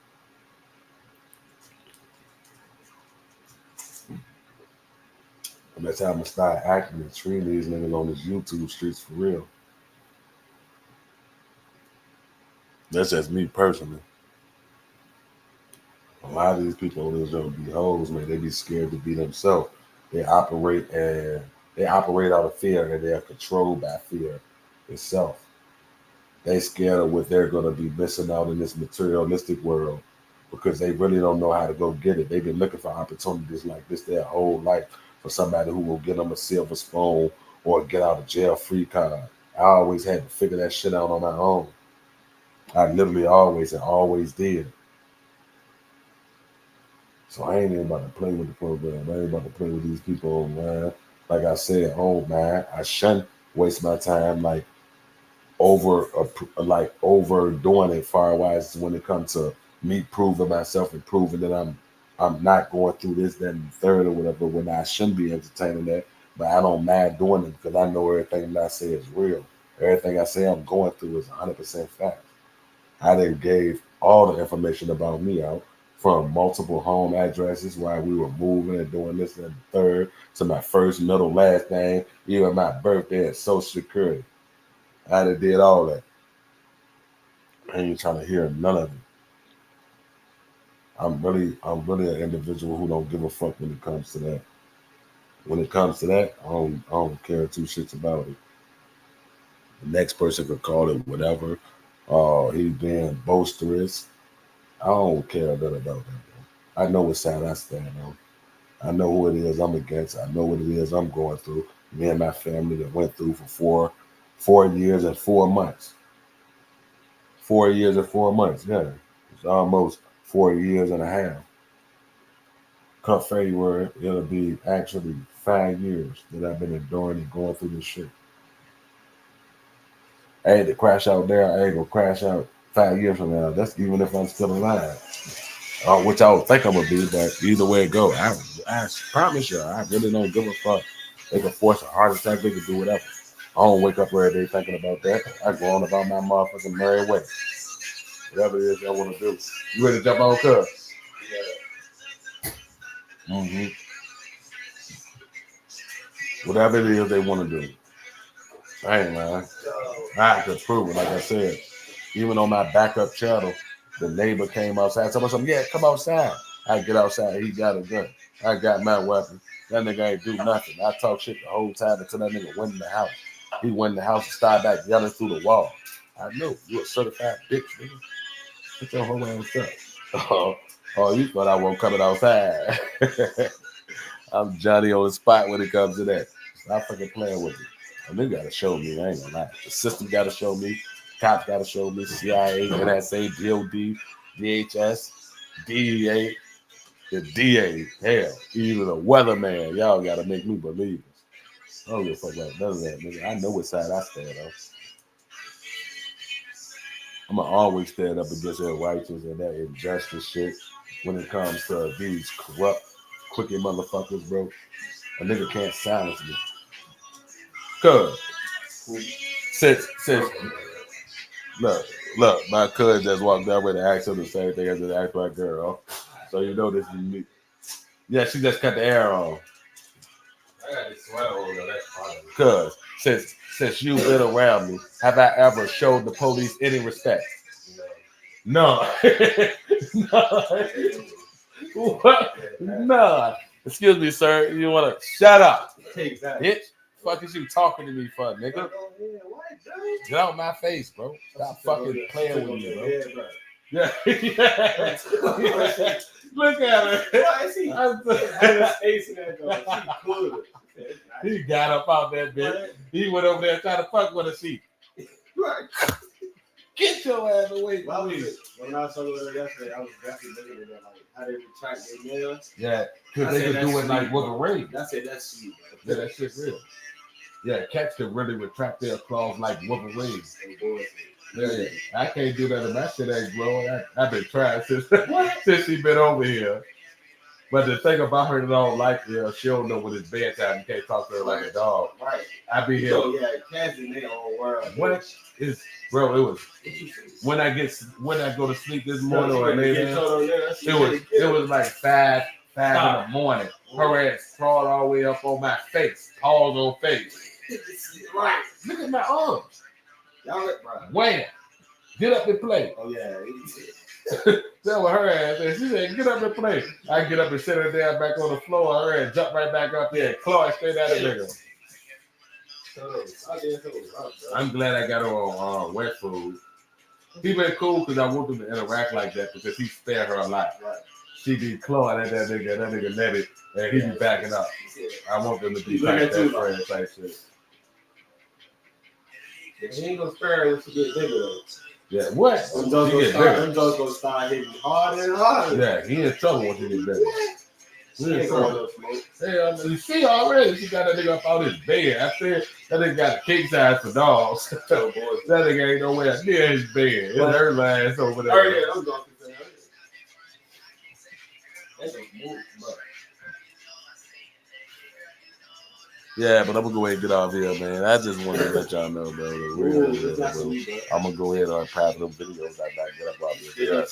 And that's how I'm gonna start acting and treating these niggas on this YouTube streets for real. That's just me personally. A lot of these people on this don't be hoes, man. They be scared to be themselves. They operate out of fear, and they are controlled by fear itself. They scared of what they're gonna be missing out in this materialistic world because they really don't know how to go get it. They've been looking for opportunities like this their whole life for somebody who will get them a silver spoon or get out of jail free card. I always had to figure that shit out on my own. I literally always did. So I ain't even about to play with the program. I ain't about to play with these people online. Like I said, oh man, I shouldn't waste my time overdoing it far wise when it comes to me proving myself and proving that I'm not going through this, that, and the third or whatever when I shouldn't be entertaining that. But I don't mind doing it because I know everything that I say is real. Everything I say I'm going through is 100% fact. I then gave all the information about me out from multiple home addresses while we were moving and doing this and the third to my first, middle, last name, even my birthday and social security. I did all that. I ain't trying to hear none of it. I'm really an individual who don't give a fuck when it comes to that. When it comes to that, I don't care two shits about it. The next person could call it whatever. He being boisterous. I don't care nothing about that. Bro. I know what side I stand on. I know who it is I'm against. I know what it is I'm going through. Me and my family that went through for 4 years and 4 months. 4 years and 4 months. Yeah, it's almost 4 years and a half. Come February, it'll be actually 5 years that I've been enduring and going through this shit. I had to crash out there. I ain't gonna crash out 5 years from now. That's even if I'm still alive. Which I would think I'm gonna be, but either way it go, I promise you, I really don't give a fuck. They can force a heart attack, they can do whatever. I don't wake up every day thinking about that. I go on about my motherfucking merry way. Whatever it is I want to do. You ready to jump on, cuz? Mm-hmm. Whatever it is they want to do. I ain't lying. I have to prove it, like I said. Even on my backup channel, the neighbor came outside. Told me something, yeah, come outside. I get outside, he got a gun. I got my weapon. That nigga ain't do nothing. I talk shit the whole time until that nigga went in the house. He went in the house and started back yelling through the wall. I knew you a certified bitch, nigga. Get your whole ass up. Oh, you thought I wasn't coming outside. I'm Johnny on the spot when it comes to that. Stop fucking playing with me. And they gotta show me. I ain't gonna lie. The system gotta show me. Cops gotta show me. CIA, NSA, DOD, DHS, DEA, the DA. Hell, even the weatherman. Y'all gotta make me believe this. I don't give a fuck about none of that, nigga. I know what side I stand on. I'm gonna always stand up against that righteous and that injustice shit when it comes to these corrupt, crooked motherfuckers, bro. A nigga can't silence me. Cuz, since look, my cousin just walked down with and asked him the same thing as I asked my girl. So you know this is me. Yeah, she just cut the air on. I got this sweater on though, that's fine. Cuz, since you've been around me, have I ever showed the police any respect? No. No. What? No. Excuse me, sir. You wanna shut up? Exactly. Bitch. Fuck is you talking to me for, nigga? Get out my face, bro. Stop fucking playing with me, bro. Yeah. Look at her. He got up out that bitch. He went over there trying to fuck with a sheep. Get your ass away from me. When I saw her yesterday, I was definitely looking at that, like how they retract their nails. Yeah, because they could do it like with a ring. I said that's sweet. Yeah, that shit's real. Yeah, cats can really retract their claws like Wolverine. Yeah, I can't do that in my shit ain't growing. I've been trying since she been over here. But the thing about her that I don't like, she don't know when it's bedtime. You can't talk to her like a dog. Right. I be here. So yeah, cats in their own world. What is, bro? It was when I go to sleep this morning or lay down. It was like five in the morning. Her ass crawled all the way up on my face, paws on face. Right. Look at my arms. Y'all let bro. Wham! Get up and play. Oh yeah. That was her ass. And she said, "Get up and play." I get up and sit her down back on the floor. Her ass jump right back up there and claw it straight out of nigga. I'm glad I got her on wet food. He been cool because I want them to interact like that because he spared her a lot. Right. She be clawing at that nigga let it, and he be backing up. I want them to be like that friend type shit. He ain't gonna spare her when she get bigger though. Yeah, what? Them dogs gonna start hitting harder and harder. Yeah, he in trouble once he get bigger. She ain't going to smoke. Hell, you see already, she got that nigga up out his bed. I said that nigga got a king size for dogs. That nigga ain't nowhere near his bed. It's her ass over there. Oh yeah, I'm going to say that's a move, bro. Yeah, but I'm gonna go ahead and get off here, man. I just wanted to let y'all know, bro. I'm gonna go ahead and private them videos I got get up off here.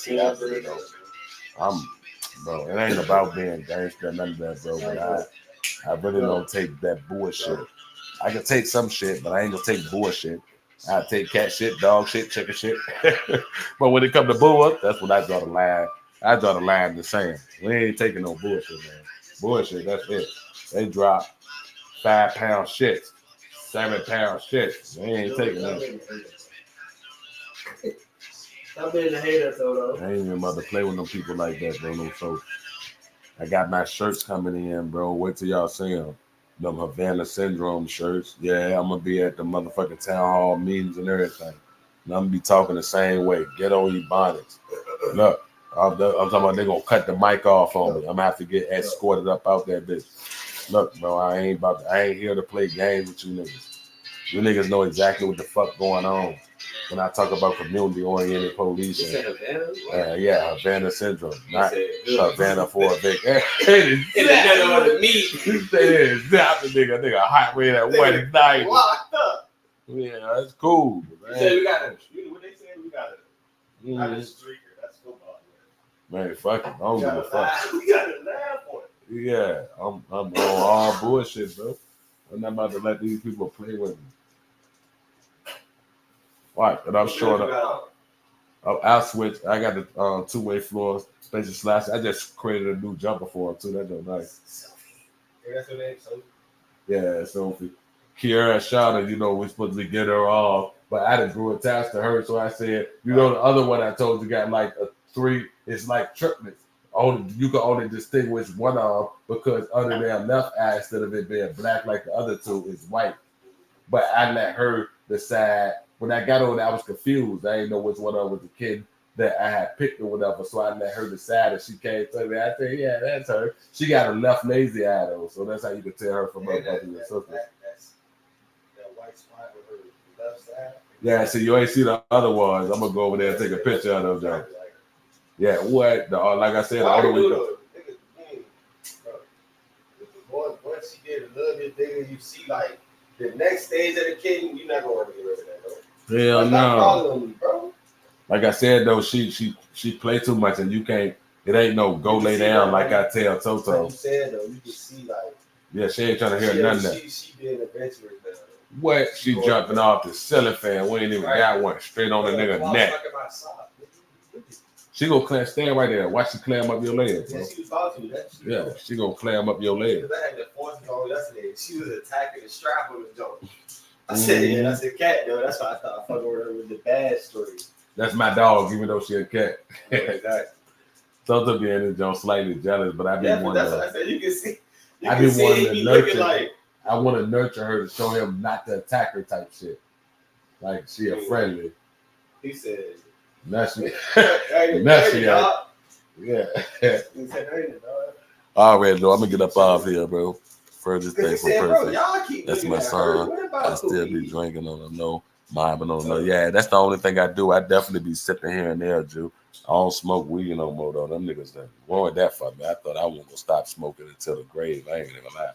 Bro, it ain't about being gangster, none of that, bro. But I really don't take that bullshit. I can take some shit, but I ain't gonna take bullshit. I take cat shit, dog shit, chicken shit. But when it comes to bull, that's when I draw the line. I draw the line in the sand. We ain't taking no bullshit, man. Bullshit, that's it. They drop 5-pound shit, 7-pound shit. They ain't taking that. Stop being a hater, though. I ain't even about to play with them people like that, bro. No, so I got my shirts coming in, bro. Wait till y'all see them. Them Havana Syndrome shirts. Yeah, I'm gonna be at the motherfucking town hall meetings and everything. And I'm gonna be talking the same way. Get on Ebonics. Look, I'm talking about they gonna cut the mic off on me. I'm gonna have to get escorted up out that bitch. Look, bro, I ain't here to play games with you niggas. You niggas know exactly what the fuck going on. When I talk about community-oriented policing, yeah, Havana Syndrome, not Havana for a Vic. He said, "Zap the nigga, hot red at wedding night." Locked up. Yeah, that's cool. What they say? We got a streaker. That's football. Man, fuck it. I don't give a fuck. We got to laugh for it. Yeah, I'm on all bullshit, bro. I'm not about to let these people play with me. Right, and I'm showing up. I'll switch. I got the two-way floors, special slash. I just created a new jumper for him too. That's so nice. That's her name, Sophie. Yeah, Sophie. Kiara Shauna, you know, we're supposed to get her off, but I done grew attached to her, so I said, you know, the other one I told you got like a 3. It's like triplets. You can only distinguish one of them because under their left eye, instead of it being black like the other two, is white. But I let her decide. When I got on, I was confused. I didn't know which one of them was the kid that I had picked or whatever. So I let her decide, and she came to me. I said, "Yeah, that's her." She got a left lazy eye though, so that's how you can tell her from her brother and sister. That white spot with her left side. Yeah, so you ain't see the other ones. I'm gonna go over there and take a picture of them. Yeah, what? Like I said, the other one. Once she get a little bit bigger, you see like the next stage of the kitten, you're not gonna want to get rid of that though. Hell no. Me, bro. Like I said though, she play too much, and you can't. It ain't no go lay down like I tell Toto. Like you said though, you can see like. Yeah, she ain't trying to hear none of that. She being adventurous now. What? She jumping off the ceiling fan. We ain't even got one straight on the nigga neck. She gonna stand right there. Watch she clam up your leg, bro. Yeah, she was about to. Yeah, she gonna clam up your leg. I had that force on yesterday. She was attacking the strap on the joint. I said, yeah, that's a cat, though. That's why I thought I fucking with her with the bad story. That's my dog, even though she a cat. Yeah, exactly. Sometimes being in the joint slightly jealous, but I be wanting. That's what I said. You can see. I be wanting to nurture. Like, I want to nurture her to show him not to attack her type shit. Like she a friendly. He said. Nasty. Nasty. Yeah. Alright, though. I'm gonna get up off here, bro. Furthest thing for perfect. That's my son. I still be drinking on them, no, mobbing on them. Yeah, that's the only thing I do. I definitely be sipping here and there, Jew. I don't smoke weed no more though. Them niggas done ruined that for me. I thought I wasn't gonna stop smoking until the grave. I ain't gonna lie.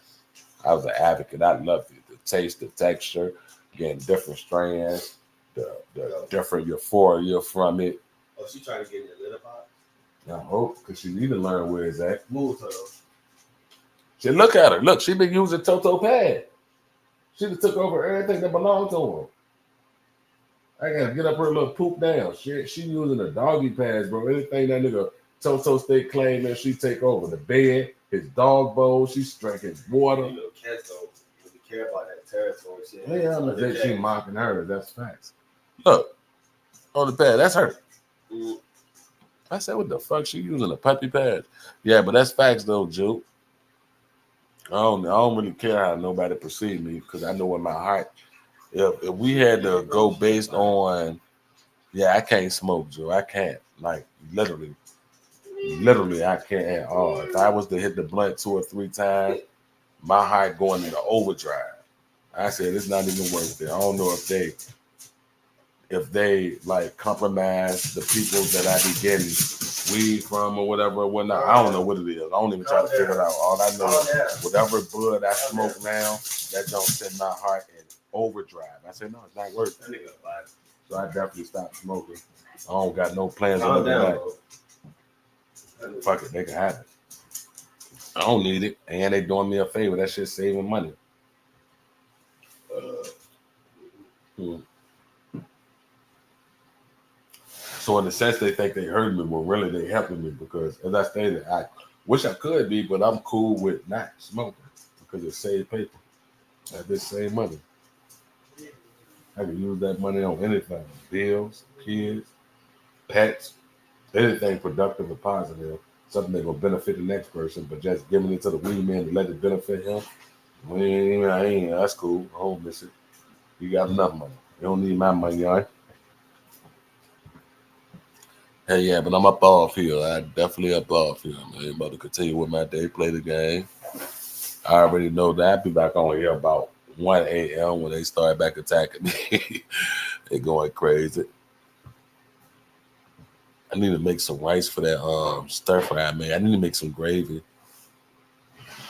I was an advocate. I loved it. The taste, the texture, getting different strands, the different euphoria from it. Oh, she trying to get in the litter box? I hope, because she need to learn where it's at. Move her. She look at her. Look, she been using Toto pad. She done took over everything that belonged to her. I gotta get up her little poop down. She using the doggy pads, bro. Anything that nigga Toto stay claiming, she take over. The bed, his dog bowl, she's drinking water. You know, cats don't really care about that territory shit. Yeah, I'm gonna say she mocking her. That's facts. Look, on the pad, that's her. Mm. I said, what the fuck? She using a puppy pad? Yeah, but that's facts though, Juke. I don't really care how nobody perceive me because I know in my heart, if we had to go based on, yeah, I can't smoke, Joe. I can't. Like literally, I can't at all. If I was to hit the blunt 2 or 3 times, my heart going into overdrive. I said it's not even worth it. I don't know if they like compromise the people that I be getting weed from or whatever or whatnot. I don't know what it is. I don't even try to figure it out. All I know is whatever bud I smoke now, that don't send my heart in overdrive. I said, no, it's not worth it. So I definitely stopped smoking. I don't got no plans on that. Fuck it, they can have it. I don't need it. And they doing me a favor. That shit saving money. So in a sense, they think they hurting me, but really they helping me because, as I stated, I wish I could be, but I'm cool with not smoking because it saves paper. I just save money. I can use that money on anything: bills, kids, pets, anything productive or positive. Something that will benefit the next person, but just giving it to the weed man to let it benefit him. That's cool. I don't miss it. You got enough money. You don't need my money, all right? Hey, yeah, but I'm up off here. I definitely up off here, man. I'm about to continue with my day, play the game. I already know that. I'll be back on here about 1 a.m. when they start back attacking me. They're going crazy. I need to make some rice for that stir fry, man. I need to make some gravy.